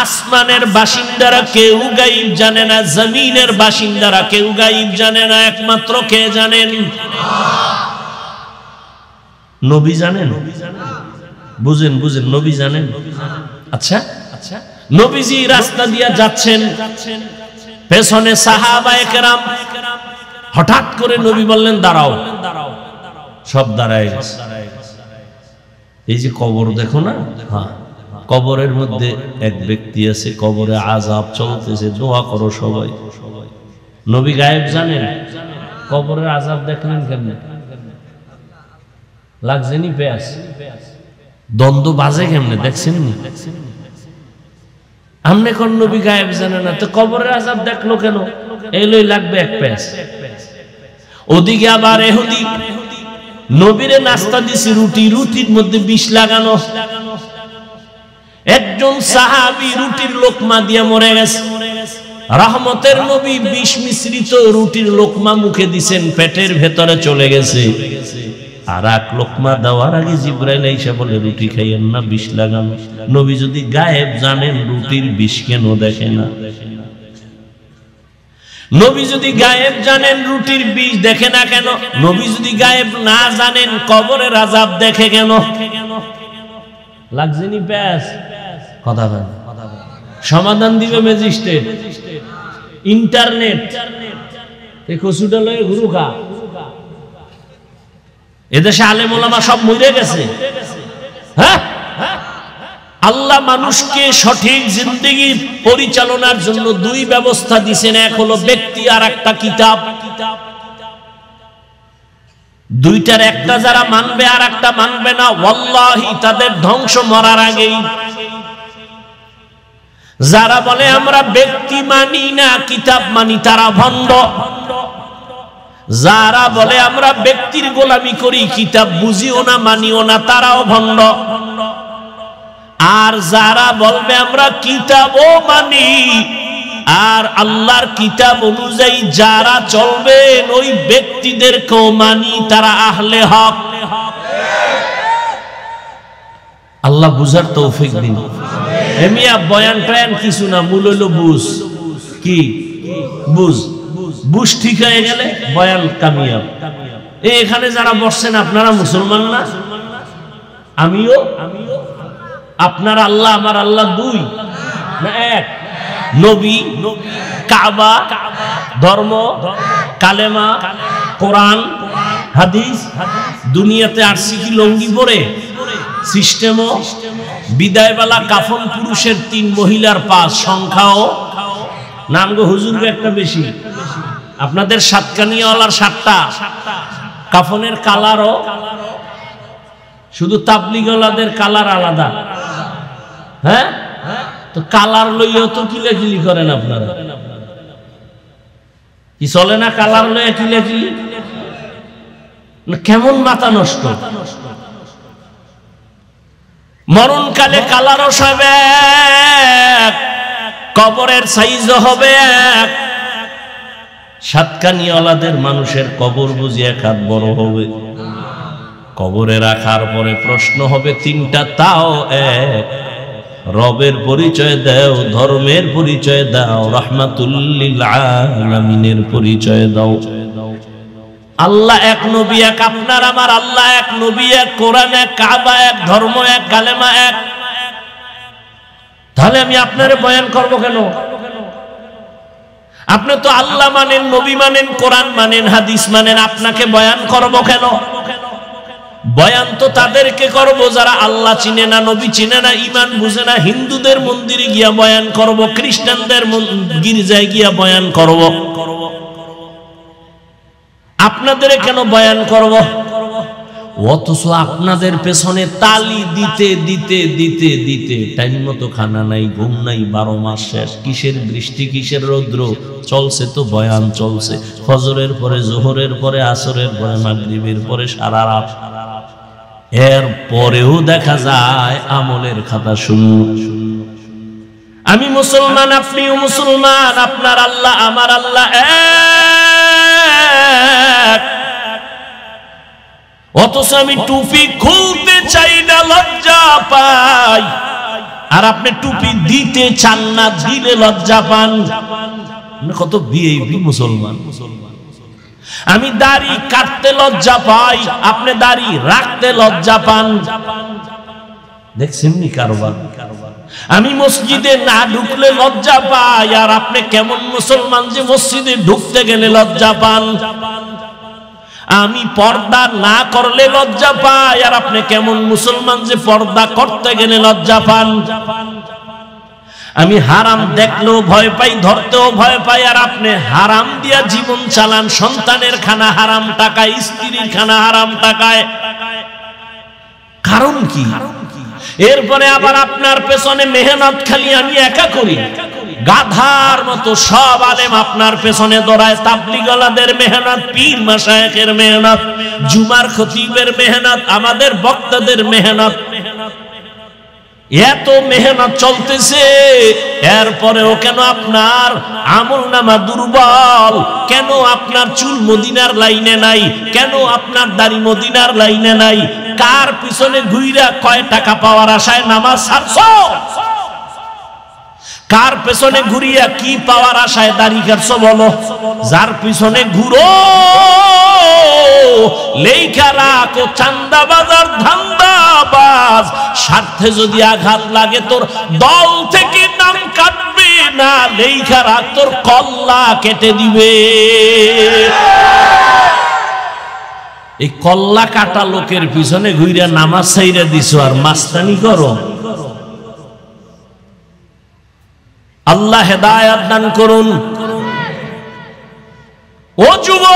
আসমানের বাসিন্দারা কেউ গায়ব জানে না, জমিনের বাসিন্দারা কেউ গায়ব জানে না, একমাত্র কে জানেন? নবী জানেন। বুঝেন বুঝেন, নবী জানেন। আচ্ছা, নবীজি রাস্তা দিয়ে যাচ্ছেন, পেছনে সাহাবায়ে কেরাম। হঠাৎ করে নবী বললেন, দাঁড়াও। সব দাঁড়ায় গেছে। এই যে কবর দেখো না, হ্যাঁ, কবরের মধ্যে এক ব্যক্তি আছে, কবরে আযাব চলতেছে, দোয়া করো সবাই। নবী গায়েব জানেন, কবরের আযাব দেখলেন কেমনে? লাগছেনি পেঁয়াজ, দ্বন্দ্ব বাজে কেমনে দেখছেন? আমনে কোন নবী গায়েব জানে না, তো কবরের আযাব দেখলো কেন? এইলই লাগবে এক পেঁয়াজ। ওদিকে আবার এহুদি নবীরে নাস্তা দিছে, রুটি, রুটির মধ্যে বিষ লাগানো। একজন সাহাবী রুটির লোকমা দিয়ে মরে গেছে। রহমতের নবী বিষ মিশ্রিত রুটির লোকমা মুখে দিছেন, পেটের ভেতরে চলে গেছে। আর এক লোকমা দেওয়ার আগে জিবরাইল এসে বলে, রুটি খাইয়েন না, বিষ লাগানো। নবী যদি গায়েব জানেন, রুটির বিষ কেন দেখে না? নবী যদি গায়েব জানেন, রুটির বিষ দেখে না কেন? নবী যদি গায়েব না জানেন, কবরের আযাব দেখে কেন? লাগছেনি ব্যাস কথা বলেন। সমাধান দিবে ম্যাজিস্ট্রেট, ইন্টারনেট। এই কসুটা লয়ে ঘুরু খা। এদেশে আলেম ওলামা সব মরে গেছে। হ্যাঁ, আল্লাহ মানুষকে সঠিক জিন্দেগি পরিচালনার জন্য দুই ব্যবস্থা দিয়েছেন, এক হলো ব্যক্তি আর একটা কিতাব। দুইটার একটা যারা মানবে আর একটা মানবে না, ওয়াল্লাহি তাদের ধ্বংস মরার আগেই। যারা বলে আমরা ব্যক্তি মানি না, কিতাব মানি, তারা ভণ্ড। যারা বলে আমরা ব্যক্তির গোলামি করি, কিতাব বুঝিও না, মানিও না, তারাও ভণ্ড। আর যারা বলবে আমরা কিতাবও মানি আর আল্লাহর কিতাব অনুযায়ী যারা চলবেন ওই ব্যক্তিদেরকেও মানি, তারা আহলে হক। আল্লাহ বুঝার তৌফিক দিন। এমিয়া বয়ান টয়ান কিছু না, মূল হইল বুঝ। কি বুঝ? বুঝ ঠিক হয়ে গেলে বয়ান কামিয়াব। এখানে যারা বসছেন আপনারা মুসলমান না? আমিও। আপনার আল্লাহ আমার আল্লাহ দুই না এক? নবী, কাবা, ধর্ম, কালেমা, কোরআন, হাদিস। দুনিয়াতে আসছি কি লঙ্গি পরে? সিস্টেমও বিদায়বেলা কাফন পুরুষের 3, মহিলার 5, সংখ্যাও নামগো হুজুরকে একটা বেশি। আপনাদের সাতকানিয়াওয়ালার 7টা, কাফনের কালারও শুধু তাবলিগওয়ালাদের কালার আলাদা। হ্যাঁ, তো কালার লইয়াও তো কিলাকিলি করেন আপনারা। কি চলে না? কালার লইয়া কিলাকিলি, কেমন মাথা নষ্ট। মরণকালে কালারও সব এক। কবরের সাইজও হবে এক। সাতকানিওয়ালাদের মানুষের কবর বুঝি এক হাত বড় হবে? কবরে রাখার পরে প্রশ্ন হবে তিনটা, তাও এক। রবের পরিচয় দাও, ধর্মের পরিচয় দাও, রাহমাতুল লিল আলামিনের পরিচয় দাও। আল্লাহ এক, নবী এক, আপনার আমার আল্লাহ এক, নবী এক, কোরআন এক, কাবা এক, ধর্ম এক, কালেমা এক। তাহলে আমি আপনারে বয়ান করব কেন? আপনি তো আল্লাহ মানেন, নবী মানেন, কোরআন মানেন, হাদিস মানেন, আপনাকে বয়ান করব কেন? বয়ান তো তাদেরকে করব যারা আল্লাহ চিনে না, নবী চিনে না, ঈমান বুঝে না। হিন্দুদের মন্দিরে গিয়া বয়ান করব, খ্রিস্টানদের গির্জায় গিয়া বয়ান করব। আপনাদের কেন বয়ান করব? অথচ আপনাদের পেছনে তালি দিতে দিতে দিতে দিতে টাইম মতো খানা নাই, ঘুম নাই, 12 মাস শেষ। কিসের বৃষ্টি, কিসের রৌদ্র, চলছে তো বয়ান চলছে। ফজরের পরে, জোহরের পরে, আসরের পরে, মাগরিবের পরে, সারা রাত। এর পরেও দেখা যায় আমলের খাতা শূন্য। আমি মুসলমান, আপনিও মুসলমান, আপনার আল্লাহ আমার আল্লাহ এক। অথচ আমি টুপি খুলতে চাই না, লজ্জা পাই। আর আপনি টুপি দিতে চান না, দিলে লজ্জা পান। কত ভিআইপি মুসলমান। আমি দাড়ি কাটতে লজ্জা পাই, আপনি দাড়ি রাখতে লজ্জা পান। দেখছেন নি কারবার? আমি মসজিদে না ঢুকলে লজ্জা পাই, আর আপনি কেমন মুসলমান যে মসজিদে ঢুকতে গেলে লজ্জা পান। আমি পর্দা না করলে লজ্জা পাই, আর আপনি কেমন মুসলমান যে পর্দা করতে গেলে লজ্জা পান। আমি হারাম দেখলেও ভয় পাই, ধরতেও ভয় পাই, আর আপনি হারাম দিয়া জীবন চালান। সন্তানের খানা হারাম টাকায়, স্ত্রীর খানা হারাম টাকায়। কারণ কি? এরপরে আবার আপনার পেছনে মেহনত খালি আমি একা করি, গাধার মতো সব আলেম আপনার পেছনে দৌড়ায়। তাবলীগওয়ালাদের মেহনত, পীর মাশায়েখের মেহনত, জুমার খতিবের মেহনত, আমাদের বক্তাদের মেহনত, এত মেহনত চলতেছে। এরপরেও কেন আপনার আমলনামা দুর্বল? কেন আপনার চুল মদিনার লাইনে নাই? কেন আপনার দাড়ি মদিনার লাইনে নাই? কার পিছনে ঘুইরা কয় টাকা পাওয়ার আশায় নামাজ ছাড়ছো? কার পেছনে ঘুরিয়া কি পাওয়ার আশায় দাড়ি কাটছো বলো? যার পিছনে ঘুরো লেখা রাখো চান্দাবাজার ধান্দাবাজ। স্বার্থে যদি আঘাত লাগে তোর দল থেকে নাম কাটবে না, লেখা রাখ তোর কল্লা কেটে দিবে। এই কল্লা কাটা লোকের পিছনে ঘুরিয়া নামাজ ছাইরা দিছো আর মাস্তানি করো। আল্লাহ হেদায়েত দান করুন। ও যুবক,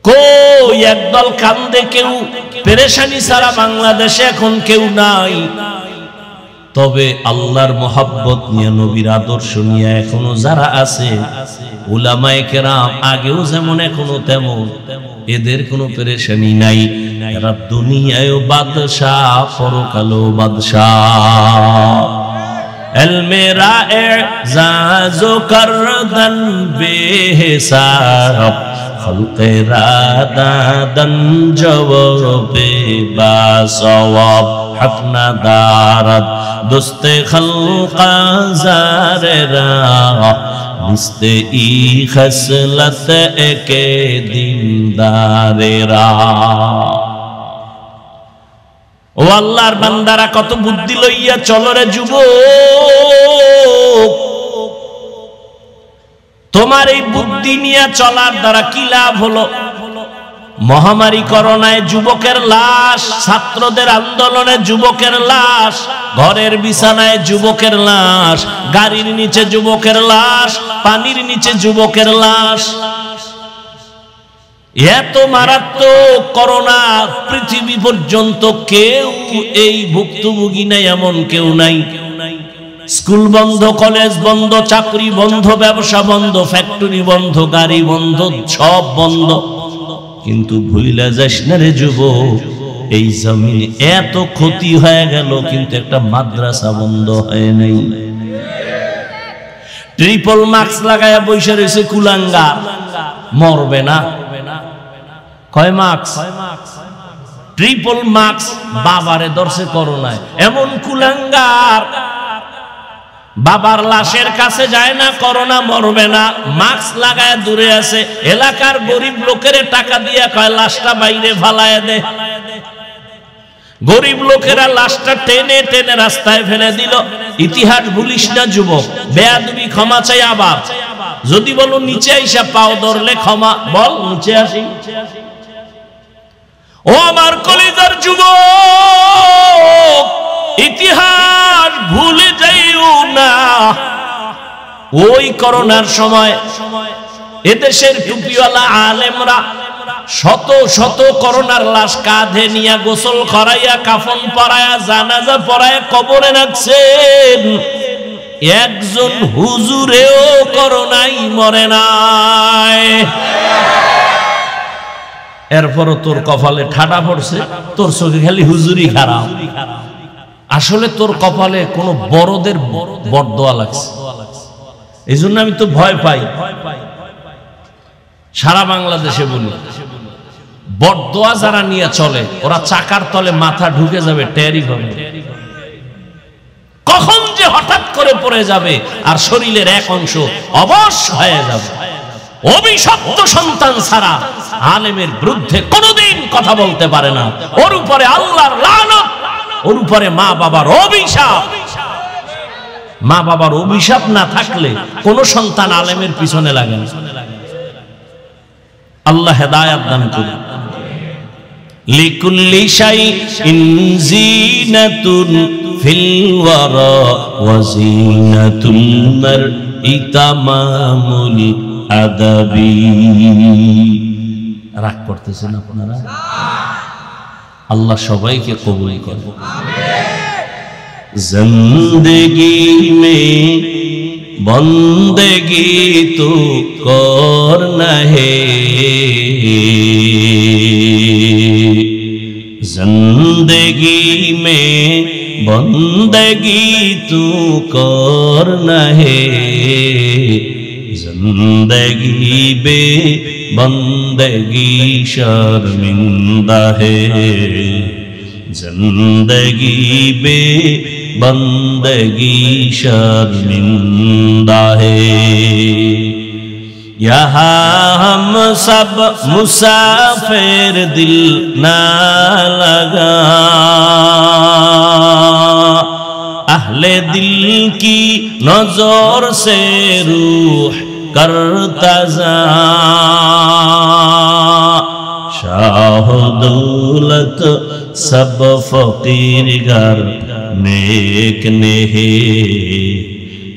কই একদল কান্দে, কেউ পেরেশানি ছাড়া বাংলাদেশে এখন কেউ নাই। তবে আল্লাহর মহব্বত নিয়ে, নবীর আদর্শ নিয়ে এখনো যারা আছে, উলামায়ে কেরাম আগেও যেমন এখনো তেমন, এদের কোনো পেরেশানি নাই। এরা দুনিয়ায় বাদশাহ, পরকালেও বাদশাহ। ইলমে রা'এজাজ করদন বেহিসাব, খলকে রাদাদন জওবে বাসওয়াব। হাফনা দারাত দোস্তে খলকা জারেরা, মিস্তে ই খসলত একে দিনদারেরা। ও আল্লাহর বান্দারা, কত বুদ্ধি লইয়া চলো রে যুবক। তোমার এই বুদ্ধি নিয়ে চলার দ্বারা কি লাভ হলো? মহামারী করোনায় যুবকের লাশ, ছাত্রদের আন্দোলনে যুবকের লাশ, ঘরের বিছানায় যুবকের লাশ, গাড়ির নিচে যুবকের লাশ, পানির নিচে যুবকের লাশ। এত মারাত্মক করোনা, পৃথিবী পর্যন্ত কেউ এই ভুক্তভোগী নাই, এমন কেউ নাই। স্কুল বন্ধ, কলেজ বন্ধ, চাকরি বন্ধ, ব্যবসা বন্ধ, ফ্যাক্টরি বন্ধ, গাড়ি বন্ধ, সব বন্ধ। কিন্তু ভুইলা যাস না রে যুবক, এই জমিনে এত ক্ষতি হয়ে গেল, কিন্তু একটা মাদ্রাসা বন্ধ হয় নাই। ট্রিপল মার্কস লাগায়া বসে রয়েছে কুলাঙ্গার, মরবে না। কয় মার্কস? Triple marks. বাবারে ধরছে করোনায়, এমন কুলাঙ্গার বাবার লাশের কাছে যায় না, করোনা মরবে না, মাস্ক লাগায় দূরে আছে। এলাকার গরিব লোকের টাকা দিয়া কয় লাশটা বাইরে ফালায় দে। গরিব লোকেরা লাশটা টেনে টেনে রাস্তায় ফেলে দিল। ইতিহাস ভুলিস না যুবক, বেয়াদবি ক্ষমা চাই। আবার যদি বলো নিচে আইসা পাও ধরলে ক্ষমা, বল নিচে আসি। ও আমার কলিজার যুবক, ইতিহাস ভুলে যাইও না। ওই করোনার সময় এদেশের টুপিওয়ালা আলেমরা শত শত করোনার লাশ কাঁধে নিয়ে গোসল করাইয়া, কাফন পরাইয়া, জানাজা পরাইয়া কবরে রাখছেন। একজন হুজুরেও করোনাই মরে নাই। এরপরও তোর কপালে ঠাডা পড়ছে, তোর চোখে খালি হুজুরি খারাপ। আসলে তোর কপালে কোন বড়দের বরদোয়া লাগছে। এই জন্য আমি তো ভয় পাই। সারা বাংলাদেশে বলি, বরদোয়া যারা নিয়ে চলে ওরা চাকার তলে মাথা ঢুকে যাবে, টেরি হবে। কখন যে হঠাৎ করে পড়ে যাবে আর শরীরের এক অংশ অবশ হয়ে যাবে। অভিশপ্ত সন্তান ছাড়া আলেমের বিরুদ্ধে কোনোদিন কথা বলতে পারে না। ওর উপরে আল্লাহর লানত, ওর উপরে মা বাবার অভিশাপ। মা বাবার অভিশাপ না থাকলে কোন সন্তান আলেমের পিছনে লাগে না। আল্লাহ হেদায়েত দান করুন। লিকুল্লি শাইইন জিনাতুন ফিল ওয়ারা ওয়া জিনাতুল মারই তামামুল আদাবি। রাগ করতেছেন আপনারা? আল্লাহ সবাইকে কবুল করুন। জিন্দেগি মে বন্দেগি তো করনা হে, जिंदगी में बंदगी तू करना है, जिंदगी बे बंदगी शर्मिंदा है, जिंदगी बे बंदगी शर्मिंदा है। यहाँ हम सब मुसाफिर दिल ना लगा, अहले दिल की नजर से रूह करता जा, शाह दौलत सब फकीर घर नेक नेहे,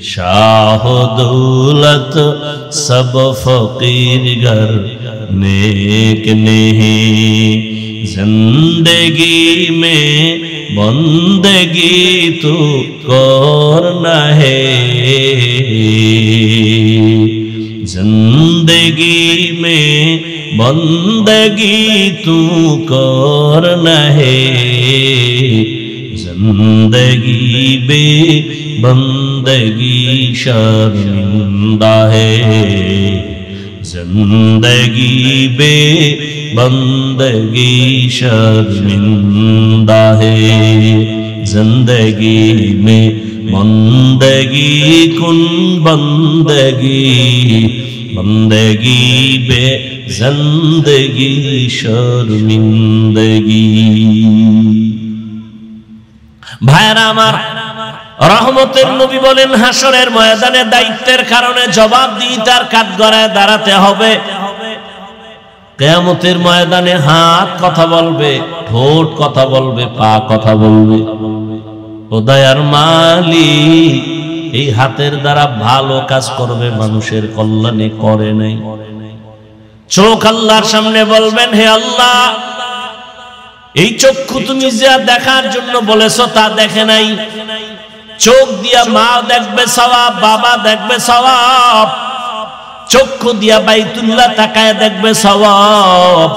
शाह दौलत सब फकीर घर नेक नहीं, जिंदगी में बंदगी तो करना है, जिंदगी में बंदगी तू करना है, जिंदगी बे बंदगी शर्मिंदा है, जिंदगी बे बंदगी शर्मिंदा है, जिंदगी में बंदगी कुन बंदगी, बंदगी बे जिंदगी शर्मिंदगी। भाईरा आमार, रहमतेर नबी बोलेन हाशरेर मयदाने दायित्वेर कारणे जवाबदिहितार काठगड़ाय दाঁড়াতে হবে। কিয়ামতের ময়দানে হাত কথা বলবে, ঠোঁট কথা বলবে, পা কথা বলবে। ও দয়ার মালিক, এই হাতের দ্বারা ভালো কাজ করবে, মানুষের কল্যাণে করে নাই। চোখ আল্লাহর সামনে বলবেন, হে আল্লাহ, এই চক্ষু তুমি যা দেখার জন্য বলেছো তা দেখে নাই। চোখ দিয়া মা দেখবে সওয়াব, বাবা দেখবে সওয়াব। চক্ষু দিয়া বাইতুল্লাহ তাকায় দেখবে সওয়াব।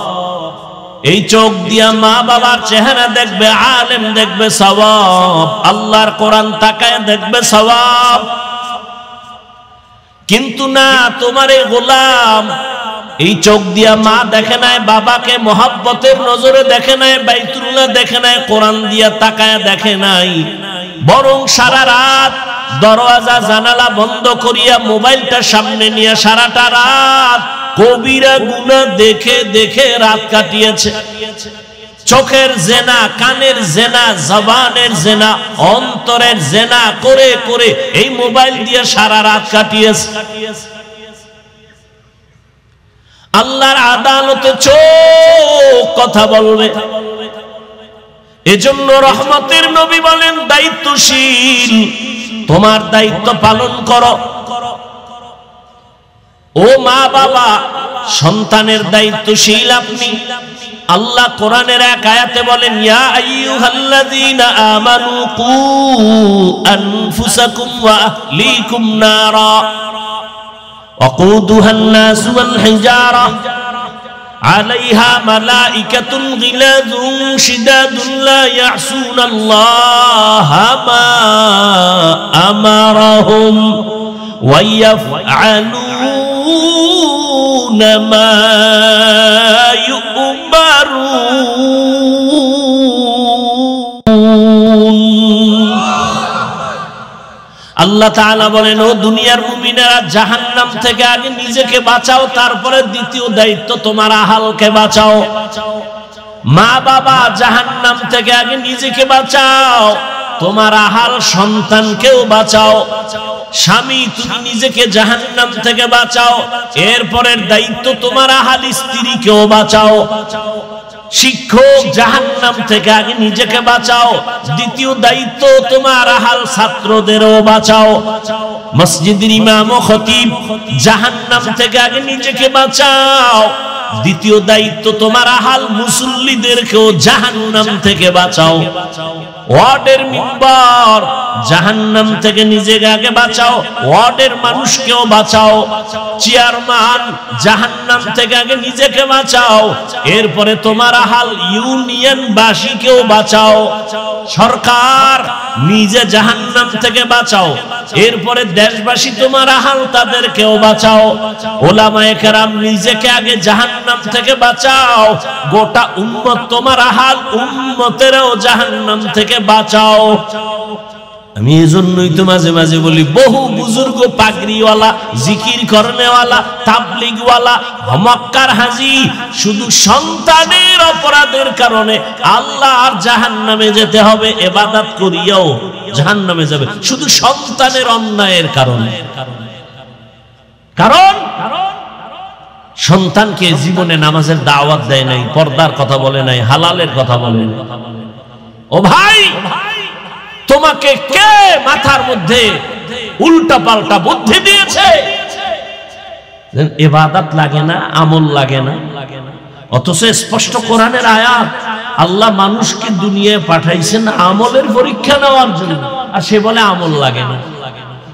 এই চোখ দিয়া মা বাবার চেহারা দেখবে, আলেম দেখবে সওয়াব, আল্লাহর কোরআন তাকায় দেখবে সওয়াব। কিন্তু না, তোমার এই গোলাম এই চোখ দিয়া মা দেখে নাই, বাবাকে মহাব্বতের নজরে দেখে নাই, বাইতুল্লাহ দেখে নাই, কোরআন দিয়া তাকায় দেখে নাই, বরং সারা রাত দরওয়াজা জানালা বন্ধ করিয়া মোবাইলটা সামনে নিয়ে সারাটা রাত কবিরা গুনাহ দেখে দেখে রাত কাটিয়েছে। চোখের জেনা, কানের জেনা, জবানের জেনা, অন্তরের জেনা করে করে এই মোবাইল দিয়ে সারা রাত কাটিয়েছে। আল্লাহর আদালতে চোখ কথা বলবে। এজন্য রহমতের নবী বলেন, দায়িত্বশীল, তোমার দায়িত্ব পালন করো। ও মা বাবা, সন্তানের দায়িত্বশীল আপনি। আল্লাহ কোরআনের এক আয়াতে বলেন, ইয়া আইয়ুহাল্লাযীনা আমানু কু আনফুসাকুম ওয়া আহলিকুম নারা ওয়াকুদুহা আন-নাস ওয়াল হিজারা আলাইহা মালাইকাতুন গিলাযুন শিদাদুন লা ইয়াসুনাল্লাহা মা আমারাহুম ওয়া ইয়াফআলুনা মা আল্লাহ তাআলা বলেন, ও দুনিয়ার মুমিনেরা, জাহান্নাম থেকে আগে নিজেকে বাঁচাও, তারপরে দ্বিতীয় দায়িত্ব তোমার আহালকে বাঁচাও। মা বাবা, জাহান্নাম থেকে আগে নিজেকে বাঁচাও, তোমার আহাল সন্তানকেও বাঁচাও। স্বামী, তুমি নিজেকে জাহান্নাম থেকে বাঁচাও, এরপরের দায়িত্ব তোমার আহাল স্ত্রীকেও বাঁচাও। শিক্ষক, জাহান্নাম থেকে আগে নিজেকে বাঁচাও, দ্বিতীয় দায়িত্ব তোমার আহাল ছাত্রদেরও বাঁচাও। মসজিদের ইমাম ও খতিব, জাহান্নাম থেকে আগে নিজেকে বাঁচাও, দ্বিতীয় দায়িত্ব তোমার আহাল মুসল্লিদেরকেও জাহান্নাম থেকে বাঁচাও। ওয়ার্ডের মিম্বার, জাহান্নাম থেকে নিজেকে আগে বাঁচাও, ওয়ার্ডের মানুষকেও বাঁচাও। চেয়ারম্যান, জাহান্নাম থেকে আগে নিজেকে বাঁচাও, এরপরে তোমার আহাল ইউনিয়ন বাসীকেও বাঁচাও। সরকার, নিজে জাহান্নাম থেকে বাঁচাও, এরপরে দেশবাসী তোমার আহাল তাদেরকেও বাঁচাও। ওলামায়ে কেরাম, নিজেকে আগে জাহান্নাম থেকে বাঁচাও, গোটা উম্মত তোমার আহাল, উম্মতেরও জাহান্নাম থেকে বাঁচাও। আমি এজন্যই তো মাঝে মাঝে বলি, বহু বুজুর্গ পাগড়িওয়ালা, জিকির করনেওয়ালা, তাবলীগওয়ালা, মক্কার হাজী শুধু সন্তানের অপরাধের কারণে আল্লাহর জাহান্নামে যেতে হবে, ইবাদত করিয়াও জাহান্নামে যাবে, শুধু সন্তানের অন্যায়ের কারণে। কারণ সন্তানকে জীবনে নামাজের দাওয়াত দেয় নাই, পর্দার কথা বলে নাই, হালালের কথা বলে নাই। ও ভাই, তোমাকে কে মাথার মধ্যে উল্টা পাল্টা বুদ্ধি দিয়েছে? ইবাদত লাগে না, আমল লাগে না, অথচ স্পষ্ট কোরআনের আয়াত, আল্লাহ মানুষকে দুনিয়ায় পাঠাইছেন আমলের পরীক্ষা নেওয়ার জন্য, আর সে বলে আমল লাগে না।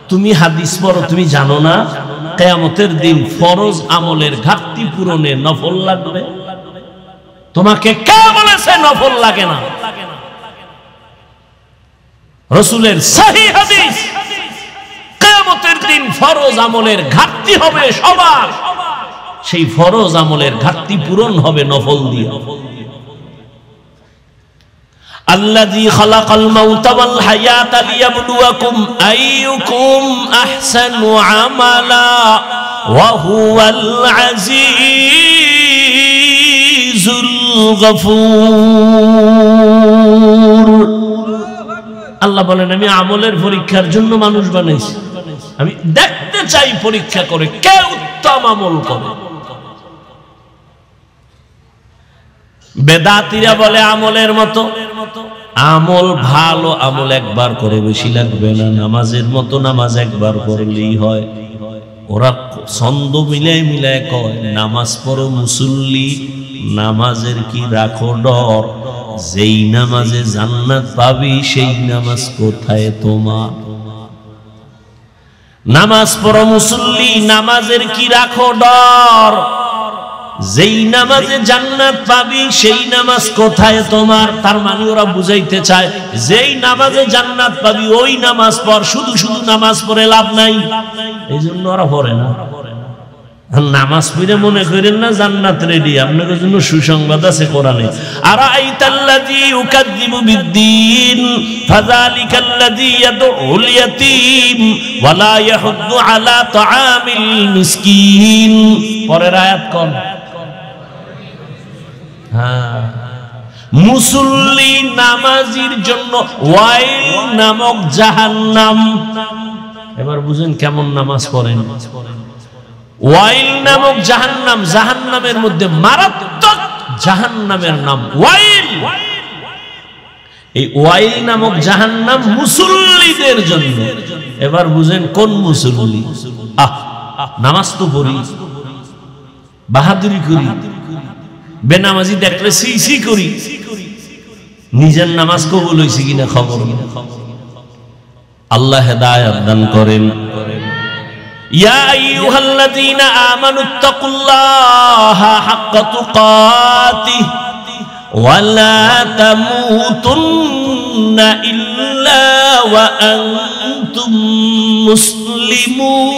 তুমি হাদিস পড়ো, তুমি জানো না কিয়ামতের দিন ফরজ আমলের ঘাটতি পূরণে নফল লাগবে? তোমাকে কে বলেছে নফল লাগে না? রাসূলের সহিহ হাদিস, কিয়ামতের দিন ফরজ আমলের ঘাটতি হবে সবার, সেই ফরজ আমলের ঘাটতি পূরণ হবে নফল দিয়ে। আল্লাযী খালাকাল মাউতা ওয়াল হায়াতা লিয়াবলুয়াকুম আইয়ুকুম আহসানু আমালা ওয়া হুয়াল আজিজুল গফুর। আল্লাহ বলেন, আমি আমলের পরীক্ষার জন্য মানুষ বানাইছি, আমি দেখতে চাই পরীক্ষা করে কে উত্তম আমল করে। বেদাতীরা বলে আমলের মতো, আমল ভালো, আমল একবার করে বেশি লাগবে না, নামাজের মতো নামাজ একবার পড়লেই হয়। ওরা ছন্দ মিলায় মিলায় কয়, নামাজ পড়ো মুসল্লি, নামাজের কি রাখো ডর, যেই নামাজে জান্নাত পাবি সেই নামাজ কোথায় তোমার? নামাজ পড়ো মুসল্লি, নামাজের কি রাখো ডর, যেই নামাজে জান্নাত পাবি সেই নামাজ কোথায় তোমার? তার মানে ওরা বুঝাইতে চায় যেই নামাজে জান্নাত পাবি ওই নামাজ পড়, শুধু শুধু নামাজ পড়ে লাভ নাই। এই জন্য ওরা পড়ে না। নামাজ পড়ে মনে করেন না জান্নাত রেডি, আপনাদের জন্য সুসংবাদ আছে কোরআনে। আরাইতাল্লাযী ইউকাযযিবু বিদ্দীন ফাযালিকাল্লাযী ইয়াদউল ইয়াতীম ওয়া লা ইয়াহুদ্দু আলা তাআমিল মিসকিন। পরের আয়াত কোন? হ্যাঁ, মুসল্লি নামাজির জন্য ওয়াইল নামক জাহান্নাম। এবার বুঝেন কেমন নামাজ পড়েন। ওয়াইল নামক জাহান্নাম, জাহান্নামের মধ্যে মারাত্মক জাহান্নামের নাম ওয়াইল। এই ওয়াইল নামক জাহান্নাম মুসল্লিদের জন্য। এবার বুঝেন কোন মুসল্লি? নামাজ তো পড়ি, বাহাদুরি করি, বেনামাজি দেখলে সি করি, নিজের নামাজ কবুল হয়েছে কিনা খবর নেই। আল্লাহ হেদায়েত দান করেন। ইয়া আইয়ুহাল্লাযীনা আমানুত্তাকুল্লাহা হাক্কা তুকাতিহি ওয়া লা তামুতুন্না ইল্লা ওয়া আনতুম মুসলিমুন।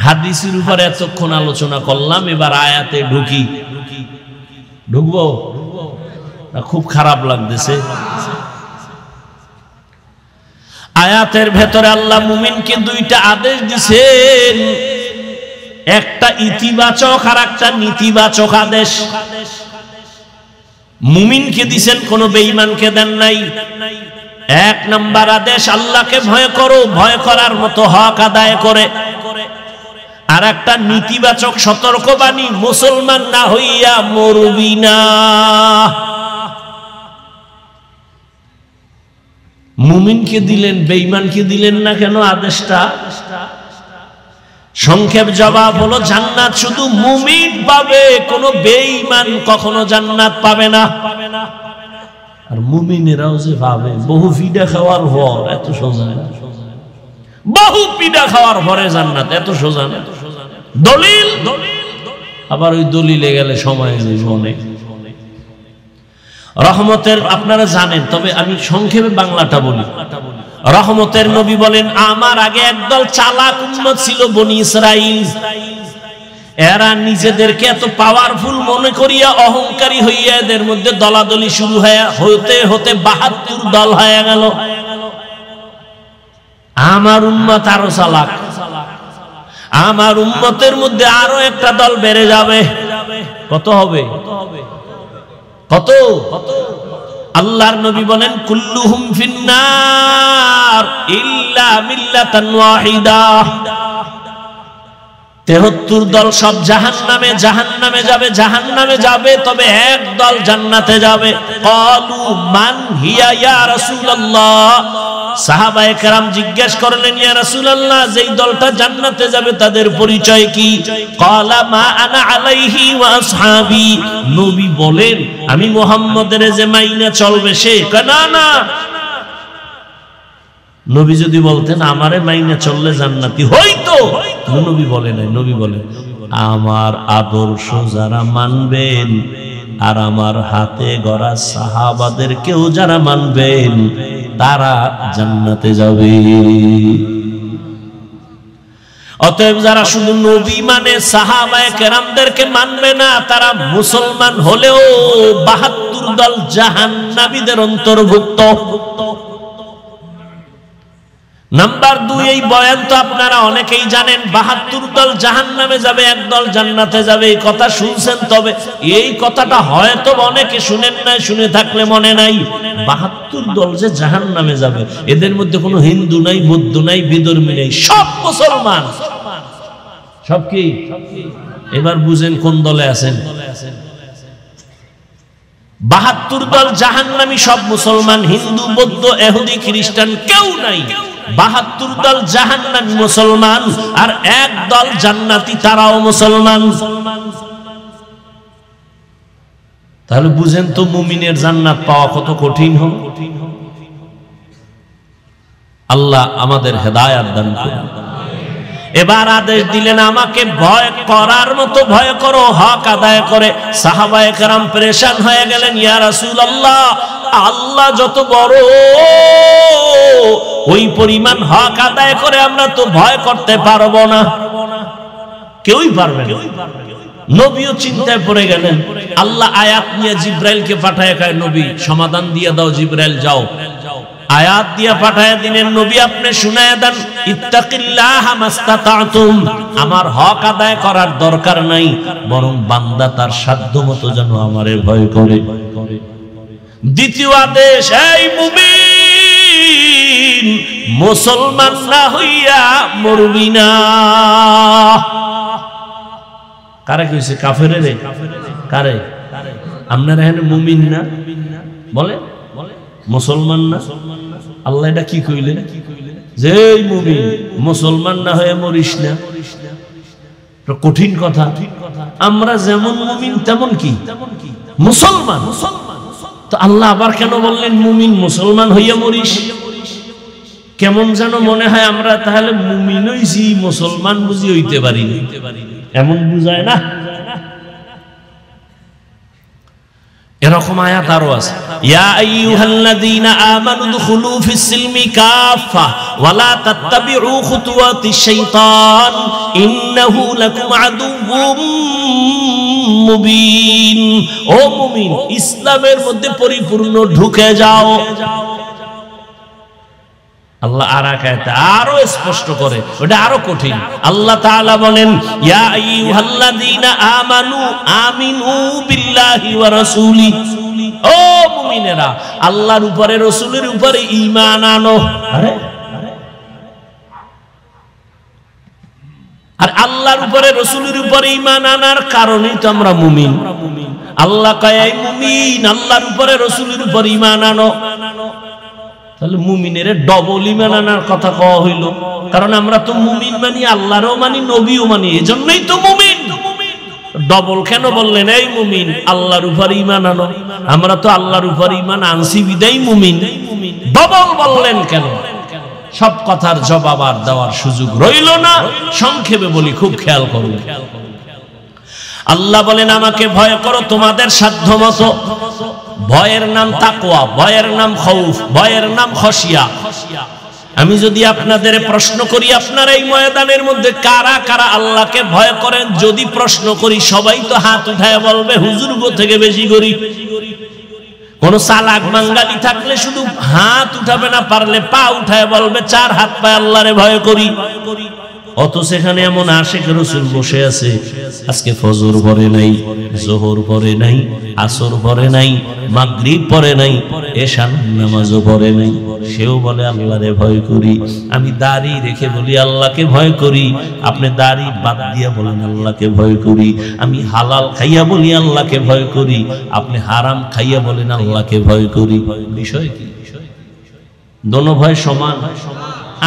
হাদিসের উপরে এতক্ষণ আলোচনা করলাম, এবার আয়াতে ঢুকবো। খুব খারাপ লাগতেছে। আয়াতের ভেতরে আল্লাহ মুমিনকে দুইটা আদেশ দিয়েছেন, একটা ইতিবাচক আর একটা নেতিবাচক আদেশ। মুমিনকে দিয়েছেন, কোন বেঈমানকে দেন নাই। এক নাম্বার আদেশ, আল্লাহকে ভয় করো, ভয় করার মতো হক আদায় করে। আর একটা নেতিবাচক সতর্কবাণী, মুসলমান না হইয়া মরবি না। মুমিনকে দিলেন, বেঈমানকে দিলেন না কেন আদেশটা? সংক্ষেপ জবাব হলো জান্নাত শুধু মুমিন পাবে, কোন বেঈমান কখনো জান্নাত পাবে না। আর মুমিনেরাও যে পাবে, বহু পিডা খাওয়ার পর এত সোজা না, বহু পিডা খাওয়ার পরে জান্নাত এত সোজা না। দলিল, আবার ওই দলিলে গেলে সময় নেই অনেক। রহমতের আপনারা জানেন, তবে আমি সংক্ষেপে বাংলাটা বলি। রহমতের নবী বলেন, আমার আগে একদল চালাক উম্মত ছিল বনি ইসরাইল। এরা নিজেদেরকে এত পাওয়ারফুল মনে করিয়া অহংকারী হইয়া এদের মধ্যে দলাদলি শুরু হতে হতে ৭২ দল হয়ে গেল। আমার উম্মত আরো চালাক, আমার উম্মতের মধ্যে আরো একটা দল বেড়ে যাবে। কত হবে? কত? আল্লাহর নবী বলেন, কুল্লুহুম ফিন্নার ইল্লা মিল্লাতান ওয়াহিদা। ৭৩ দল সব জাহান্নামে, জাহান্নামে যাবে, জাহান্নামে যাবে, তবে এক দল জান্নাতে যাবে। ক্বালু মান হিয়া ইয়া রাসূলুল্লাহ। সাহাবায়ে কেরাম জিজ্ঞেস করলেন, ইয়া রাসূলুল্লাহ, যেই দলটা জান্নাতে যাবে তাদের পরিচয় কি? ক্বালা মা আনা আলাইহি ওয়া আসহাবি। নবী বলেন, আমি মুহাম্মদের যে মাইনা চলবে সে। না না, নবী যদি বলতেন আমারে মাইনা চললে জান্নাতি হইতো, নবী বলে নাই। নবী বলেন, আমার আদর্শ যারা মানবেন আর আমার হাতে গড়া সাহাবাদেরকেও যারা মানবেন তারা জান্নাতে যাবে। অতএব যারা শুধু নবী মানে, সাহাবায়ে কেরামদেরকে মানবে না, তারা মুসলমান হলেও ৭২ দল জাহান্নামীদের অন্তর্ভুক্ত। নাম্বার ২, এই বয়ান তো আপনারা অনেকেই জানেন, ৭২ দল জাহান্নামে যাবে, এক দল জান্নাতে যাবে। এই কথা শুনছেন, তবে এই কথাটা হয়তো অনেকে শুনেন নাই, শুনে থাকলে মনে নাই। ৭২ দল যে জাহান্নামে যাবে, এদের মধ্যে কোনো হিন্দু নাই, বৌদ্ধ নাই, বিধর্মী নাই, সব মুসলমান। সব কি? এবার বুঝেন কোন দলে আছেন। ৭২ দল জাহান্নামী, সব মুসলমান, হিন্দু, বৌদ্ধ, ইহুদি, খ্রিস্টান কেউ নাই। ৭২ দল জাহান্নামী মুসলমান, আর এক দল জান্নাতি, তারাও মুসলমান। তাহলে বুঝেন তো মুমিনের জান্নাত পাওয়া কত কঠিন হবে। আল্লাহ আমাদের হেদায়েত দান করুন। এবার আদেশ দিলেন আমাকে ভয় করার মতো ভয় করো, হক আদায় করে। সাহাবায়ে কেরাম পেরেশান হয়ে গেলেন, ইয়া রাসূলুল্লাহ, আল্লাহ যত বড়, ওই পরিমাণ হক আদায় করে আমরা তো ভয় করতে পারবো না, কেউই পারবে না। নবীও চিন্তায় পড়ে গেলেন। আল্লাহ আয়াত নিয়ে জিব্রাইলকে পাঠায়, কয় নবী সমাধান দিয়ে দাও, জিব্রাইল যাও। আয়াত দিয়ে পাঠায় দিলেন, নবী আপনি শুনায়া দেন, ইত্তাকিল্লাহা মাস্তাতাতুম, আমার হক আদায় করার দরকার নাই, বরং বান্দা তার সাধ্যমতো যেন আমারে ভয় করে। দ্বিতীয় আদেশ, এই মুমিন, মুসলমান না হইয়া মরবি না। কারে কইছে? কাফেরে রে। কারে? আপনারা এখানে মুমিন না বলে, মুসলমান না। আল্লাহ এটা কি কইলেন? যে মুমিন, মুসলমান না হয়ে মরিস না। কঠিন কথা। আমরা যেমন মুমিন তেমন কি মুসলমান। তো আল্লাহ আবার কেন বললেন মুমিন মুসলমান হইয়া মরিস? কেমন যেন মনে হয় আমরা তাহলে মুমিন হইছি, মুসলমান বুঝি হইতে পারি, এমন বুঝায় না? এরকম আয়াত আরো আছে, ইয়া আইয়ুহাল্লাযীনা আমানু দুখুলু ফিস-সিলমি কাফা ওয়া লা তাত্তাবিউ খুতুওয়াতিশ শাইতান ইন্নাহু লাকুম আদুউম মুবিন। ও মুমিন, ইসলামের মধ্যে পরিপূর্ণ ঢুকে যাও। আল্লাহ আর এক আয়াতে আরো স্পষ্ট করে, ওটা আরো কঠিন। আল্লাহ তাআলা বলেন, ইয়া আইয়ুহাল্লাযীনা আমানু আমিনু বিল্লাহি ওয়া রাসূলি। ও মুমিনেরা, আল্লাহর উপরে রাসূলের উপরে ঈমান আনো। আর আল্লাহর উপরে রাসূলের উপরে ঈমান আনার কারণেই তো আমরা মুমিন। আল্লাহ কয়, এই মুমিন, আল্লাহর উপরে রাসূলের উপরে ঈমান আনো। তাহলে মুমিনের ডবল ঈমান আনার কথা কওয়া হইল, কারণ আমরা তো মুমিন মানি, আল্লাহরও মানি, নবীও মানি, এজন্যই তো মুমিন। ডবল কেন বললেন? এই মুমিন, আল্লাহর উপর ঈমান আনো। আমরা তো আল্লাহর উপর ঈমান আনছি বিদায় মুমিন, ডবল বললেন কেন? সব কথার জবাব আর দেওয়ার সুযোগ রইল না, সংক্ষেপে বলি, খুব খেয়াল করুন। আল্লাহ বলেন আমাকে ভয় করো তোমাদের সাধ্যমতো। ভয়ের নাম তাকওয়া, ভয়ের নাম খৌফ, ভয়ের নাম খশিয়া। আমি যদি আপনাদের প্রশ্ন করি, আপনারা এই ময়দানের মধ্যে কারা কারা আল্লাহকে ভয় করেন? যদি প্রশ্ন করি, সবাই তো হাত উঠায় বলবে হুজুর গো থেকে বেশি করি। কোন চালাক বাঙালি থাকলে শুধু হাত উঠাবে না, পারলে পা উঠায় বলবে 4 হাত পায়ে আল্লাহরে ভয় করি। অত সেখানে এমন আশিক রাসূল বসে আছে, আজকে ফজর পড়ে নাই, যোহর পড়ে নাই, আসর পড়ে নাই, মাগরিব পড়ে নাই, এশা নামাজও পড়ে নাই, সেও বলে আল্লাহরে ভয় করি। আমি দাড়ি রেখে বলি আল্লাহকে ভয় করি, আপনি দাড়ি বাদ দিয়া বলেন আল্লাহকে ভয় করি। আমি হালাল খাইয়া বলি আল্লাহকে ভয় করি, আপনি হারাম খাইয়া বলেন আল্লাহকে ভয় করি। বিষয় কি? দোনো ভয় সমান।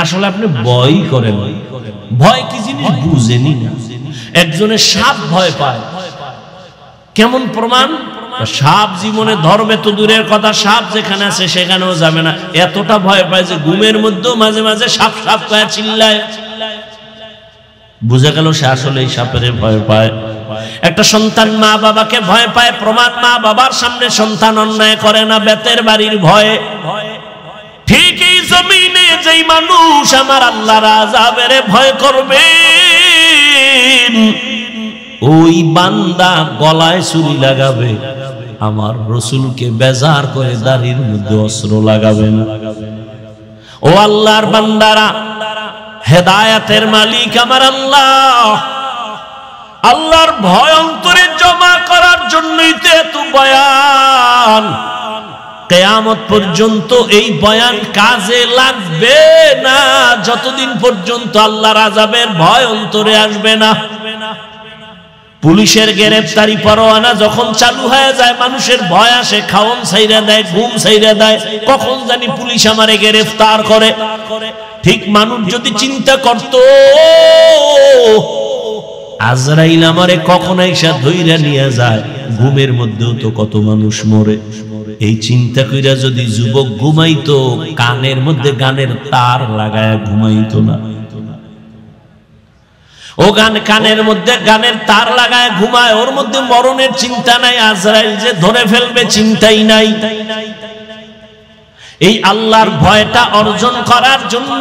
আসলে আপনি ভয় করেন, ভয় কি জিনিস বুঝেনি না। একজনের সাপ ভয় পায়, কেমন প্রমাণ? সাপ জীবনে ধরবে তো দূরের কথা, সাপ যেখানে আছে সেখানেও যাবে না, এতটা ভয় পায় যে ঘুমের মধ্যেও মাঝে মাঝে সাপ সাপ কয়ে চিল্লায়। বুঝা গেল সে আসলে এই সাপের ভয় পায়। একটা সন্তান মা বাবাকে ভয় পায়, প্রমাণ মা বাবার সামনে সন্তান অন্যায় করে না, বেতের বাড়ির ভয়ে। ঠিক এই জমিনে যেই মানুষ আমার আল্লাহর আযাবের ভয় করবে, ওই বান্দা গলায় ছুরি লাগাবে, আমার রাসূলকে বেজার করে দাড়ির মধ্যে অস্ত্র লাগাবে না। ও আল্লাহর বান্দারা, হেদায়েতের মালিক আমার আল্লাহ। আল্লাহর ভয় অন্তরে জমা করার জন্যই তো এত বয়ান। কিয়ামত পর্যন্ত এই বয়ান কাজে লাগবে না যতদিন পর্যন্ত আল্লাহর আযাবের ভয় অন্তরে আসবে না। পুলিশের গ্রেফতারি পরোয়ানা যখন চালু হয়ে যায়, মানুষের ভয় আসে, খাওন ছাইরা দেয়, ঘুম ছাইরা দেয়, কখন জানি পুলিশ আমারে গ্রেফতার করে। ঠিক মানুষ যদি চিন্তা করত আজরাইল আমারে কখন আইসা ধইরা নিয়ে যায়, ঘুমের মধ্যেও তো কত মানুষ মরে। এই চিন্তা কইরা যদি যুবক ঘুমাইতো, কানের মধ্যে গানের তার লাগায় ঘুমাইতো না। ও কানের মধ্যে গানের তার লাগায় ঘুমায়, ওর মধ্যে মরণের চিন্তা নাই, আজরাইল যে ধরে ফেলবে চিন্তাই নাই। এই আল্লাহর ভয়টা অর্জন করার জন্য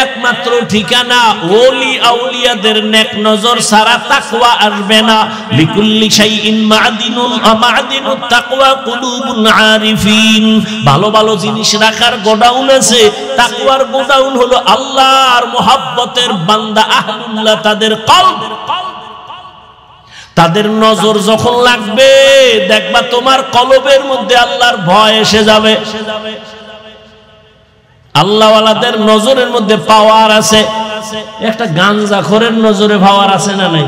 একমাত্র ঠিকানা ওলি আউলিয়াদের নেক নজর ছাড়া তাকওয়া আসবে না। লিকুল্লি শাইইন মা'দিনুন মা'দিনুত তাকওয়া কুলুবুল আরিফিন। ভালো ভালো জিনিস রাখার গোডাউন আছে, তাকওয়ার গোডাউন হলো আল্লাহর মুহাব্বতের বান্দা আহলুল্লাহ, তাদের কলব। তাদের নজর যখন লাগবে দেখবা তোমার কলবের মধ্যে আল্লাহর ভয় এসে যাবে। আল্লাহওয়ালাদের নজরের মধ্যে পাওয়ার আছে। একটা গাঞ্জাখোরের নজরে পাওয়ার আছে না নাই?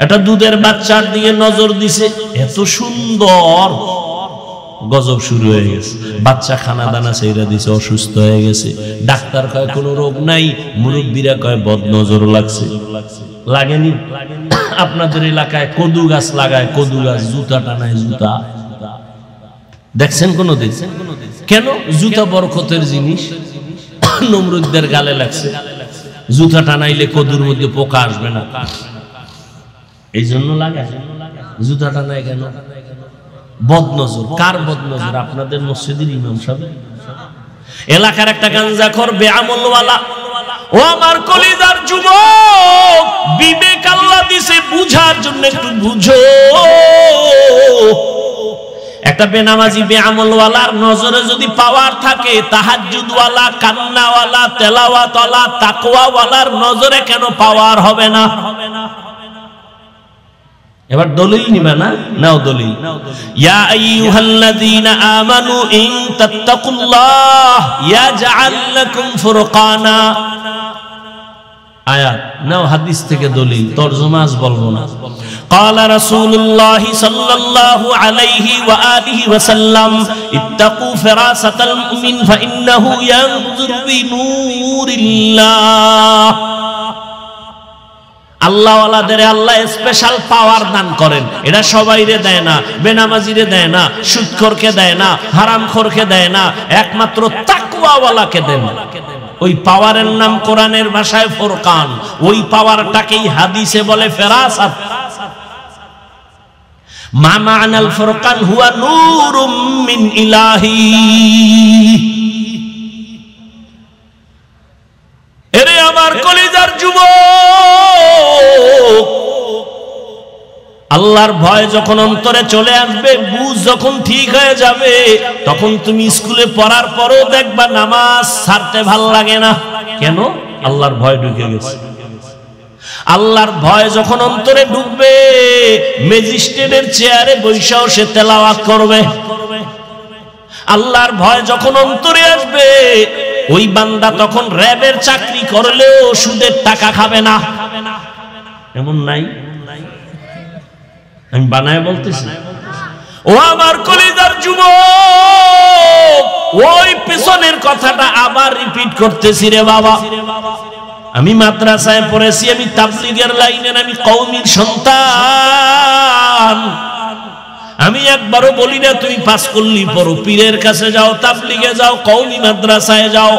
একটা দুধের বাচ্চার দিকে নজর দিছে, এত সুন্দর, গজব শুরু হয়ে গেছে। বাচ্চা খানা দানা সেইরা দিছে, অসুস্থ হয়ে গেছে। ডাক্তার কয় কোনো রোগ নাই, মুরব্বীরা কয় বদ নজর লাগছে। লাগেনি? আপনাদের এলাকায় কদু গাছ লাগায়, কদু গাছ জুতা টানায়, জুতা দেখছেন কোনো দিন? কেন? জুতা বরকতের জিনিস, নমরুদদের গালে লাগছে, জুতা টানাইলে কদুর মধ্যে পোকা আসবে না, এই জন্য লাগায়। জুতা টানায় কেন? বদনজর। কার বদনজর? আপনাদের মসজিদের ইমাম সাহেব। এলাকার একটা গাঞ্জাখোর বেআমলওয়ালা। ও আমার কলিজার যুবক, বিবেক আল্লাহ দিছে বুঝার জন্য, একটু বুঝো। একটা বেনামাজি বেআমলওয়ালার নজরে যদি পাওয়ার থাকে, তাহাজ্জুদওয়ালা, কান্নাওয়ালা, তেলাওয়াতওয়ালা, তাকওয়াওয়ালার নজরে কেন পাওয়ার হবে না? এবার দলিল নিবা না? নাও দলিল। ইয়া আইয়ুহাল্লাযীনা আমানু ইন তাত্তাকুল্লাহ ইয়াজআল লাকুম ফুরকানা। আয়াত নাও, হাদিস থেকে দলিল, তরজমা আজ বলবো না। ক্বালা রাসূলুল্লাহ সাল্লাল্লাহু আলাইহি ওয়া আলিহি ওয়া সাল্লাম ইত্তাকু ফিরাসাতাল মুমিন ফাইন্নাহু ইয়ানজুরু বিনূরিল্লাহ। আল্লাহওয়ালাদের আল্লাহ স্পেশাল পাওয়ার দান করেন। এটা সবাইরে দেয় না, বেনামাজিরে দেয় না, সুদখোরকে দেয় না, হারামখোরকে দেয় না, একমাত্র তাকওয়াওয়ালাকে দেন। ওই পাওয়ারের নাম কোরআনের ভাষায় ফুরকান। ওই পাওয়ারটাকেই হাদিসে বলে ফেরাসাত। মা মা'নাল ফুরকান হুয়া নূরুম মিন ইলাহি। এরে আমার কলিজার যুবক, আল্লাহর ভয় যখন অন্তরে চলে আসবে, বুঝ যখন ঠিক হয়ে যাবে, তখন তুমি স্কুলে পড়ার পরেও দেখবা নামাজ ছাড়তে ভাল লাগে না। কেন? আল্লাহর ভয় ঢুকে গেছে। আল্লাহর ভয় যখন অন্তরে ঢুকবে, ম্যাজিস্ট্রেটের চেয়ারে বৈশাও সে তেলাওয়াত করবে। আল্লাহর ভয় যখন অন্তরে আসবে, ওই বান্দা তখন র্যাবের চাকরি করলেও সুদের টাকা খাবে না। এমন নাই? আমি বানায় বলতেছি। ও আমার কলিজার যুবক, ওই পিছনের কথাটা আবার রিপিট করতেছি রে বাবা। আমি মাদ্রাসায় পড়েছি, আমি তাবলীগের লাইনের, আমি কওমির সন্তান। আমি একবারও বলি না তুমি পাস করলি পড়ো, পীরের কাছে যাও, তাবলীগে যাও, কওমি মাদ্রাসায় যাও।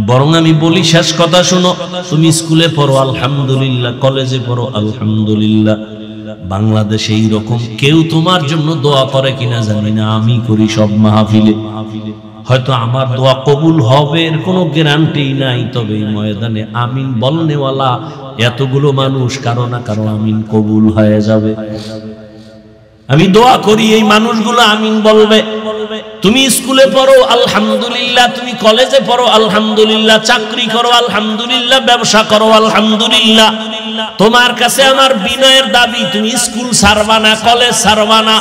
বরং আমি বলি শেষ কথা শুনো, তুমি স্কুলে পড়ো আলহামদুলিল্লাহ, কলেজে পড়ো আলহামদুলিল্লাহ। বাংলাদেশে এইরকম কেউ তোমার জন্য দোয়া করে কিনা জানি না, আমি করি সব মাহফিলে। হয়তো আমার দোয়া কবুল হবে এর কোনো গ্যারান্টি নাই, তবে এই ময়দানে আমিন বলনেওয়ালা এতগুলো মানুষ, কারো না কারো আমিন কবুল হয়ে যাবে। আমি দোয়া করি এই মানুষগুলো আমিন বলবে। তুমি স্কুলে পড়ো আলহামদুলিল্লাহ, তুমি কলেজে পড়ো আলহামদুলিল্লাহ, চাকরি করো আলহামদুলিল্লাহ, ব্যবসা করো আলহামদুলিল্লাহ। তোমার কাছে আমার বিনয়ের দাবি, তুমি স্কুল ছাড়বা না, কলেজ ছাড়বা না।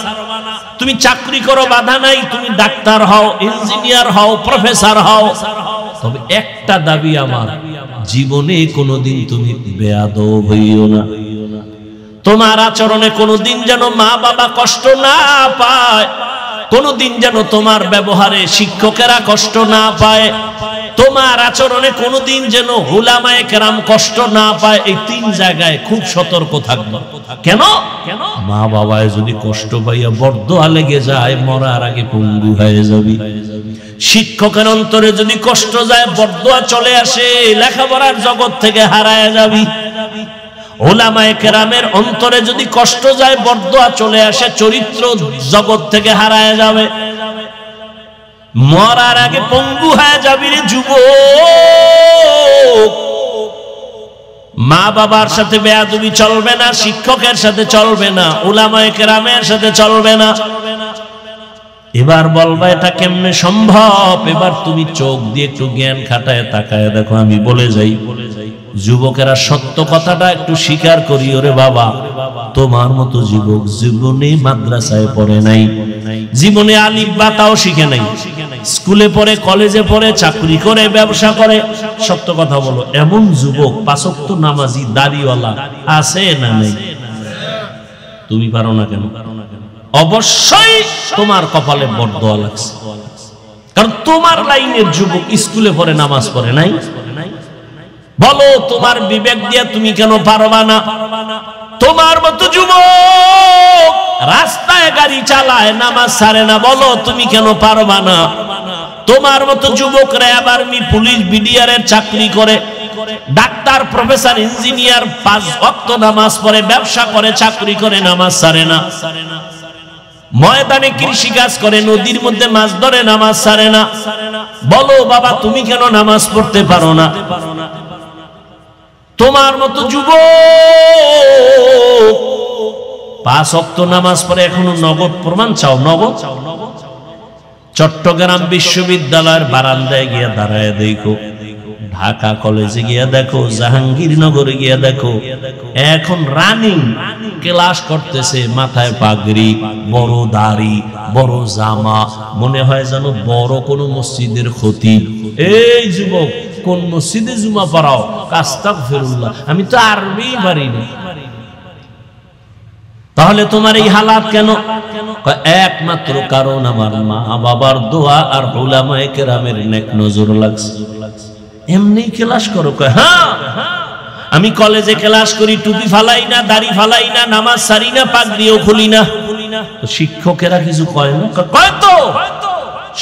তুমি চাকরি করো, বাধা নাই, তুমি ডাক্তার হও, ইঞ্জিনিয়ার হও, প্রফেসর হও। তবে একটা দাবি আমার, জীবনে কোনোদিন তুমি বেয়াদব হইও না। তোমার আচরণে কোনোদিন যেন মা বাবা কষ্ট না পায়, কোনোদিন যেন তোমার ব্যবহারে শিক্ষকেরা কষ্ট না পায়। তোমার আচরণে কোনোদিন যেন উলামায়ে কেরাম কষ্ট না পায়, এই তিন জায়গায় খুব সতর্ক থাকবে। কেন? মা বাবায় যদি কষ্ট পাইয়া বরদোয়া লেগে যায়, মরার আগে পঙ্গু হয়ে যাবি। শিক্ষকের অন্তরে যদি কষ্ট যায়, বরদোয়া চলে আসে, লেখাপড়ার জগৎ থেকে হারায় যাবি। উলামায়ে কেরামের অন্তরে যদি কষ্ট যায়, বরদোয়া চলে আসে, চরিত্র জগৎ থেকে হারায় যাবে, মরার আগে পঙ্গু হয়ে যাবি রে যুবক। মা বাবার সাথে বেয়াদবি চলবে না, শিক্ষকের সাথে চলবে না, উলামায়ে কেরামের সাথে চলবে না। এবার বলবা এটা কেমনে সম্ভব? এবার তুমি চোখ দিয়ে একটু জ্ঞান খাটায় তাকায় দেখো। আমি বলে যাই, যুবকেরা সত্য কথাটা একটু স্বীকার করি। ওরে বাবা, তোমার মতো যুবক জীবনে মাদ্রাসায় পড়ে নাই, জীবনে আলিফ বা তাও শিখে নাই, স্কুলে পড়ে, কলেজে পড়ে, চাকরি করে, ব্যবসা করে। সত্য কথা বলো, এমন যুবক পাঁচ ওয়াক্ত নামাজি দাড়িওয়ালা আছে না নেই? তুমি পারো না কেন? অবশ্যই তোমার কপালে বরদোয়া লাগছে, কারণ তোমার লাইনের যুবক স্কুলে পড়ে, নামাজ পড়ে নাই। বলো, তোমার বিবেক দিয়ে তুমি কেন পারবা না? তোমার মতো যুবক রাস্তায় গাড়ি চালায়, নামাজ ছাড়ে না, বলো তুমি কেন পারবা না? তোমার মতো যুবকরা আবার পুলিশ, বিডিআর এর চাকরি করে, ডাক্তার, প্রফেসর, ইঞ্জিনিয়ার, 5 ওয়াক্ত নামাজ পড়ে, ব্যবসা করে, চাকরি করে, নামাজ ছাড়ে না। ময়দানে কৃষি কাজ করে, নদীর মধ্যে মাছ ধরে, নামাজ ছাড়ে না। বলো বাবা, তুমি কেন নামাজ পড়তে পারো না? তোমার মতো যুবক 5 ওয়াক্ত নামাজ পড়ে, এখনো নগদ প্রমাণ চাও? নগদ? চট্টগ্রাম বিশ্ববিদ্যালয়ের বারান্দায় গিয়ে দাঁড়ায় দেখো, ঢাকা কলেজে গিয়া দেখো, জাহাঙ্গীরনগরে গিয়া দেখো, এখন রানিং ক্লাস করতেছে, মাথায় পাগড়ি, বড় দাড়ি, বড় জামা, মনে হয় যেন বড় কোন মসজিদের খতিব। এই যুবক, কোন মসজিদে জুমা পড়াও? আস্তাগফিরুল্লাহ, আমি তো আরবি পারি না। তাহলে তোমার এই হালাত কেন? একমাত্র কারণ আমার মা বাবার দোয়া আর উলামায়ে কেরামের নেক নজর লাগছে। এমনি ক্লাস করো? হ্যাঁ, আমি কলেজে ক্লাস করি, টুপি ফালাই না, দাড়ি ফালাই না, নামাজ ছাড়ি না, পাগড়িও খুলি না। শিক্ষকেরা কিছু কয় না? কয় তো।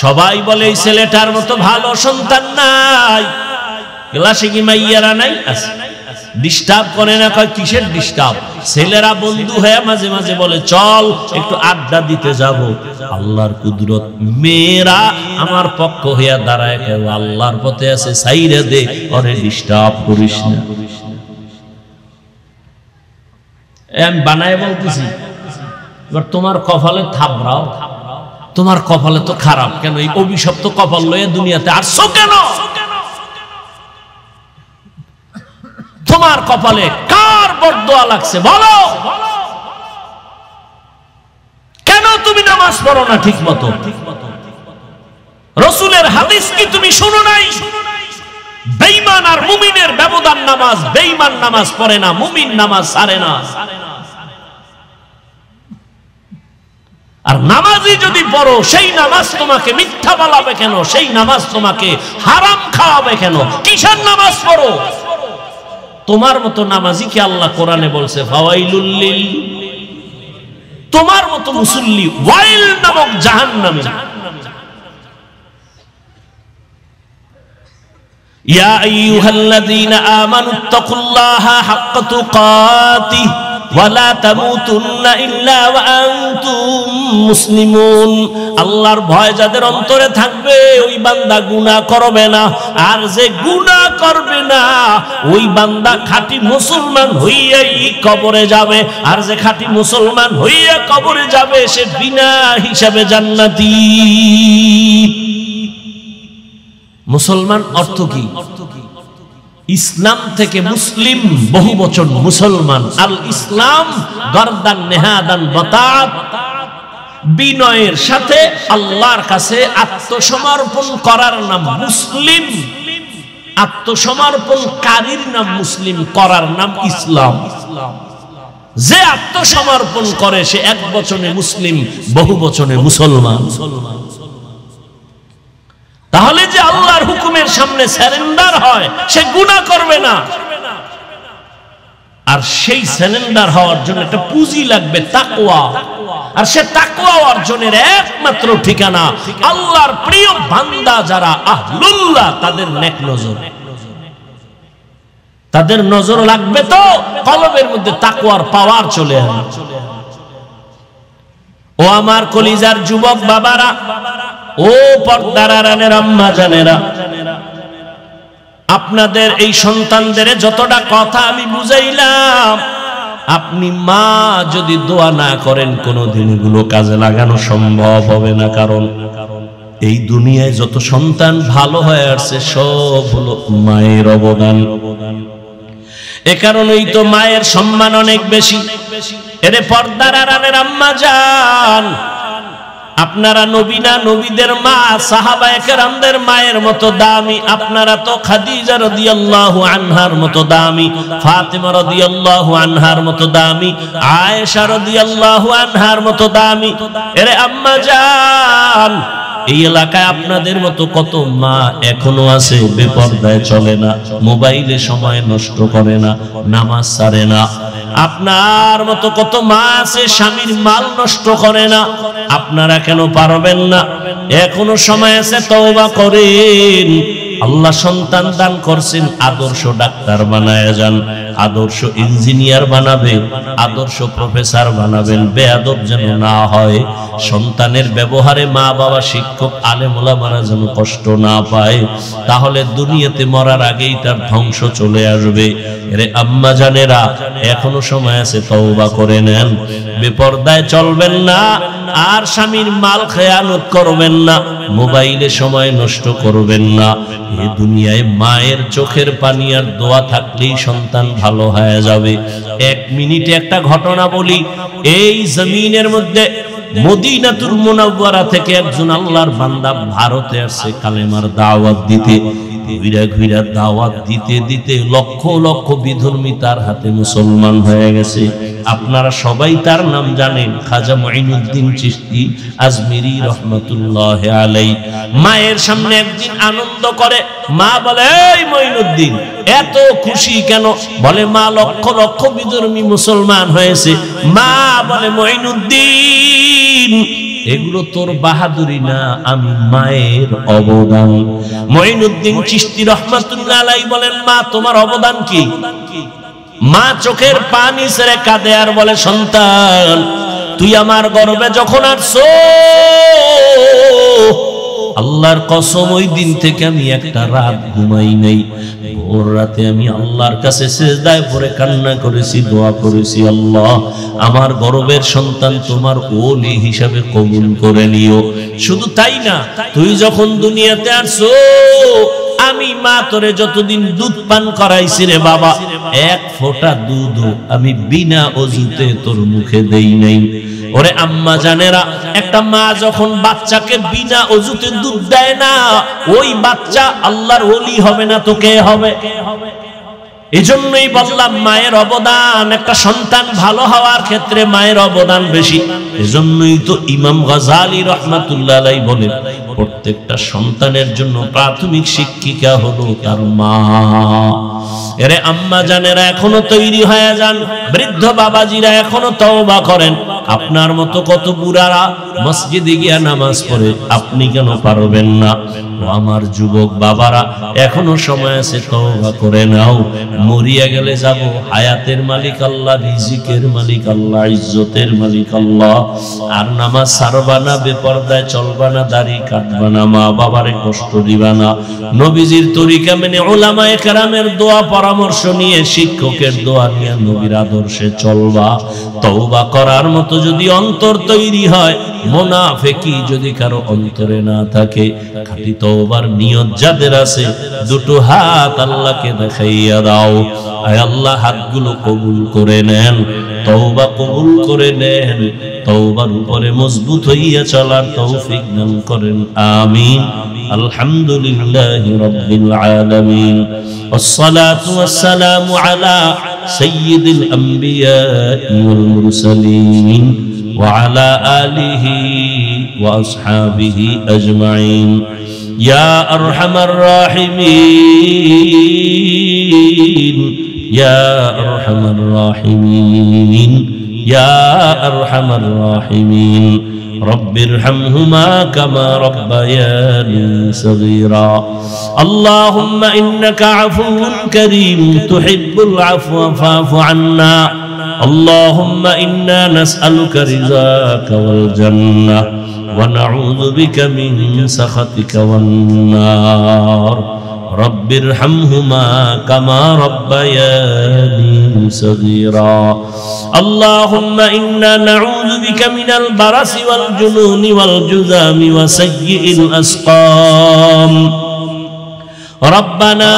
সবাই বলে এই ছেলেটার মতো ভালো সন্তান নাই। ক্লাসে কি মাইয়ারা নাই? আছে। ডিস্টার্ব করে না? কয় কিসের ডিস্টার্ব? ছেলেরা বন্ধু হয়ে মাঝে মাঝে বলে চল একটু আড্ডা দিতে যাব। আল্লাহর কুদরত, মেয়েরা আমার পক্ষ হইয়া দাঁড়ায়, কেউ আল্লাহর পথে আছে, সাইরে দে, ওরে ডিস্টার্ব করিস না। আমি বানায় বলতেছি। এবার তোমার কপালে থাবড়াও, তোমার কপালে তো খারাপ। কেন এই অভিশপ্ত কপাল লয়ে দুনিয়াতে আসছো কেন? তোমার কপালে কার বরদোয়া লাগছে বলো? কেন তুমি নামাজ পড়ো না ঠিক মতো? রাসূলের হাদিস কি তুমি শুনো নাই? বেঈমান আর মুমিনের ব্যবধান নামাজ। বেঈমান নামাজ পড়ে না, মুমিন নামাজ ছাড়ে না। আর নামাজি যদি পড়ো, সেই নামাজ তোমাকে মিথ্যা বলাবে কেন? সেই নামাজ তোমাকে হারাম খাওয়াবে কেন? কিসের নামাজ পড়ো? তোমার মতো নামাজিকে আল্লাহ কোরআনে বলছে ফাওয়াইলুল লিল, তোমার মতো মুসল্লি ওয়াইল নামক জাহান্নামে। ইয়া আইয়ুহাল্লাযীনা আমানুত্তাকুল্লাহা হাক্কা তুকাতিহি ওয়া লা তামুতুন্না ইল্লা ওয়া আনতুম মুসলিমুন। আল্লাহর ভয় যাদের অন্তরে থাকবে, ওই বান্দা গুনাহ করবে না। আর যে গুনাহ করবে না, ওই বান্দা খাঁটি মুসলমান হইয়াই কবরে যাবে। আর যে খাঁটি মুসলমান হইয়া কবরে যাবে, সে বিনা হিসাবে জান্নাতি। মুসলমান অর্থ কি? ইসলাম থেকে মুসলিম বহু বচন মুসলমান। আল ইসলাম গরদান নেহাদান বাতাত, বিনয়ের সাথে আল্লাহর কাছে আত্মসমর্পণ করার নাম মুসলিম। আত্মসমর্পণকারীর নাম মুসলিম, করার নাম ইসলাম। যে আত্মসমর্পণ করে সে এক বচনে মুসলিম, বহু বচনে মুসলমান। তাহলে যে আল্লাহর হুকুমের সামনে সারেন্ডার হয় সে গুনাহ করবে না। আর সেই সারেন্ডার হওয়ার জন্য একটা পুঁজি লাগবে, তাকওয়া। আর সে তাকওয়া অর্জনের একমাত্র ঠিকানা আল্লাহর প্রিয় বান্দা যারা আহলুল্লাহ তাদের নেক নজর। তাদের নজর লাগবে তো কলবের মধ্যে তাকওয়ার পাওয়ার চলে আসবে। ও আমার কলিজার যুবক বাবারা, ও পর্দার আড়ালের আম্মা জানেরা, আপনাদের এই সন্তানদের যতটা কথা আমি বুঝাইলাম, আপনি মা যদি দোয়া না করেন কোনোদিন এগুলো কাজে লাগানো সম্ভব হবে না। কারণ এই দুনিয়ায় যত সন্তান ভালো হয়ে আসছে সব হলো মায়ের অবদান। এ কারণেই তো মায়ের সম্মান অনেক বেশি। এরে পর্দার আড়ালের আম্মা জান, আপনারা নবী না, নবীদের মা সাহাবায়ে কেরামদের মায়ের মতো দামি। আপনারা তো খাদিজা রাদিয়াল্লাহু আনহার মতো দামি, ফাতেমা রাদিয়াল্লাহু আনহার মতো দামি, আয়েশা রাদিয়াল্লাহু আনহার মতো দামি। এরে আম্মা জান, এই এলাকায় আপনাদের মতো কত মা এখনো আছে বেপরদায় চলে না, মোবাইলে সময় নষ্ট করে না, নামাজ ছাড়ে না। আপনার মতো কত মা আছে স্বামীর মাল নষ্ট করে না। আপনারা কেন পারবেন না? এখনো সময় আছে, তওবা করেন। আল্লাহ সন্তান দান করছেন, আদর্শ ডাক্তার বানায় যান, আদর্শ ইঞ্জিনিয়ার বানাবেন, আদর্শ প্রফেসর বানাবেন। বেয়াদব যেন না হয়। সন্তানের ব্যবহারে মা বাবা, শিক্ষক, আলেম ওলামারা যেন কষ্ট না পায়। তাহলে দুনিয়াতে মরার আগেই তার ধ্বংস চলে আসবে। এরে আম্মা জানেরা, এখনো সময় আছে, তওবা করে নেন। বেপরদায় চলবেন না, আর স্বামীর মাল খেয়ানত করবেন না, মোবাইলে সময় নষ্ট করবেন না। এই দুনিয়ায় মায়ের চোখের পানি আর দোয়া থাকলেই সন্তান ভালো হয়ে যাবে। এক মিনিটে একটা ঘটনা বলি। এই জমিনের মধ্যে মদিনাতুল মুনাওয়ারা থেকে একজন আল্লাহর বান্দা ভারতে আসছে কালেমার দাওয়াত দিতে। ঘুরা ঘুরা দাওয়াত দিতে দিতে লক্ষ লক্ষ বিধর্মী তার হাতে মুসলমান হয়ে গেছে। আপনারা সবাই তার নাম জানেন, খাজা মুঈনুদ্দিন চিশতি আজমিরি রহমাতুল্লাহ আলাইহি। মায়ের সামনে একদিন আনন্দ করে, মা বলে, এই মুঈনুদ্দিন এত খুশি কেন? বলে, মা লক্ষ লক্ষ বিধর্মী মুসলমান হয়েছে। মা বলে, মুঈনুদ্দিন এগুলো তোর বাহাদুরি না, আমি মায়ের অবদান। মুঈনুদ্দিন চিশতি রহমাতুল্লাহ আলাইহি বলেন, মা তোমার অবদান কি? মা চোখের পানি ছেড়ে কাঁদে আর বলে, সন্তান তুই আমার গর্ভে যখন আসছো, আল্লাহর কসম ওই দিন থেকে আমি একটা রাত ঘুমাই নাই। ভোর রাতে আমি আল্লাহর কাছে সিজদায় পড়ে কান্না করেছি, দোয়া করেছি, আল্লাহ আমার গর্ভের সন্তান তোমার ওলি হিসাবে কবুল করে নিও। শুধু তাই না, তুই যখন দুনিয়াতে আসছো, আমি মা তোরে যতদিন দুধ পান করাইছি রে বাবা, এক ফোঁটা দুধ আমি বিনা অজুতে তোর মুখে দেই নাই। ওরে আম্মা জানেরা, একটা মা যখন বাচ্চাকে বিনা অজুতে দুধ দেয় না, ওই বাচ্চা আল্লাহর ওলি হবে না তো কে হবে? এজন্যই বললাম মায়ের অবদান, একটা সন্তান ভালো হওয়ার ক্ষেত্রে মায়ের অবদান বেশি। এজন্যই তো ইমাম গাজালি রাহমাতুল্লাহ আলাইহি বলেন, প্রত্যেকটা সন্তানের জন্য প্রাথমিক শিক্ষিকা হলো তার মা। এরে আম্মা জানেরা, এখনো তৈরি হয়ে যান। বৃদ্ধ বাবাজিরা এখনো তওবা করেন। আপনার মতো কত বুড়ারা মসজিদে গিয়া নামাজ পড়ে, আপনি কেন পারবেন না? ও আমার যুবক বাবারা, এখনো সময় আছে, তওবা করে নাও। মরিয়া গেলে যাব, হায়াতের মালিক আল্লাহ, রিজিকের মালিক আল্লাহ, ইজ্জতের মালিক আল্লাহ। আর নামাজ ছাড়বা না, বেপরদায় চলবা না, দাড়ি কাটবা না, মা বাবারে কষ্ট দিবা না। নবীজির তরিকা মেনে, উলামায়ে কেরামের দোয়া পরামর্শ নিয়ে, শিক্ষকের দোয়া নিয়ে নবীর আদর্শে চলবা। তওবা করার মতো যদি অন্তর তৈরি হয়, মুনাফিকি যদি কারো অন্তরে না থাকে, খাঁটি তওবার নিয়ত যাদের আছে, দুটো হাত আল্লাহকে দেখাইয়া দাও। আয় আল্লাহ, হাতগুলো কবুল করে নেন, তওবা কবুল করে নেন। তওবার উপরে মজবুত হইয়া চলার তৌফিক দান করেন, আমিন। আলহামদুলিল্লাহি রাব্বিল আলামিন, ওয়াসসালাতু ওয়াসসালামু আলা সাইয়্যিদিল আমবিয়া ওয়াল মুরসালিন ওয়া আলা আলিহি ওয়া আসহাবিহি আজমাইন। ইয়া আরহামার রাহিমিন ইয়া আরহামার রাহিমিন ইয়া আরহামার রাহিমিন رب ارحمهما كما ربياني صغيرا اللهم إنك عفو كريم تحب العفو فاعف عنا اللهم إنا نسألك رضاك والجنة ونعوذ بك من سخطك والنار رب ارحمهما كما ربياني صغيرا اللهم إنا نعوذ بك من البرص والجنون والجذام وسيء الأسقام ربنا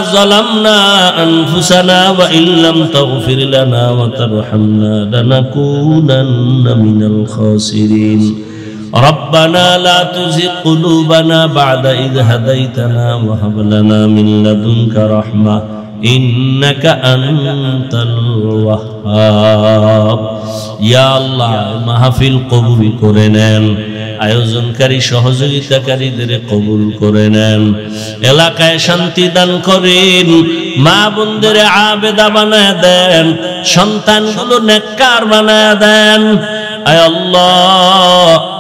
ظلمنا أنفسنا وإن لم تغفر لنا وترحمنا لنكونن من الخاسرين ربنا لا تزغ قلوبنا بعد إذ هديتنا وهب لنا من لدنك رحمة إنك أنت الوهاب يا الله মাহফিল কবুল করে নেন আয়োজনকারী সহযোগিতাকারীদের কবুল করে নেন এলাকায় শান্তি দান করেন মা বোনদের আবেদা বানায় দেন সন্তানগুলো নেককার বানায় দেন আয় আল্লাহ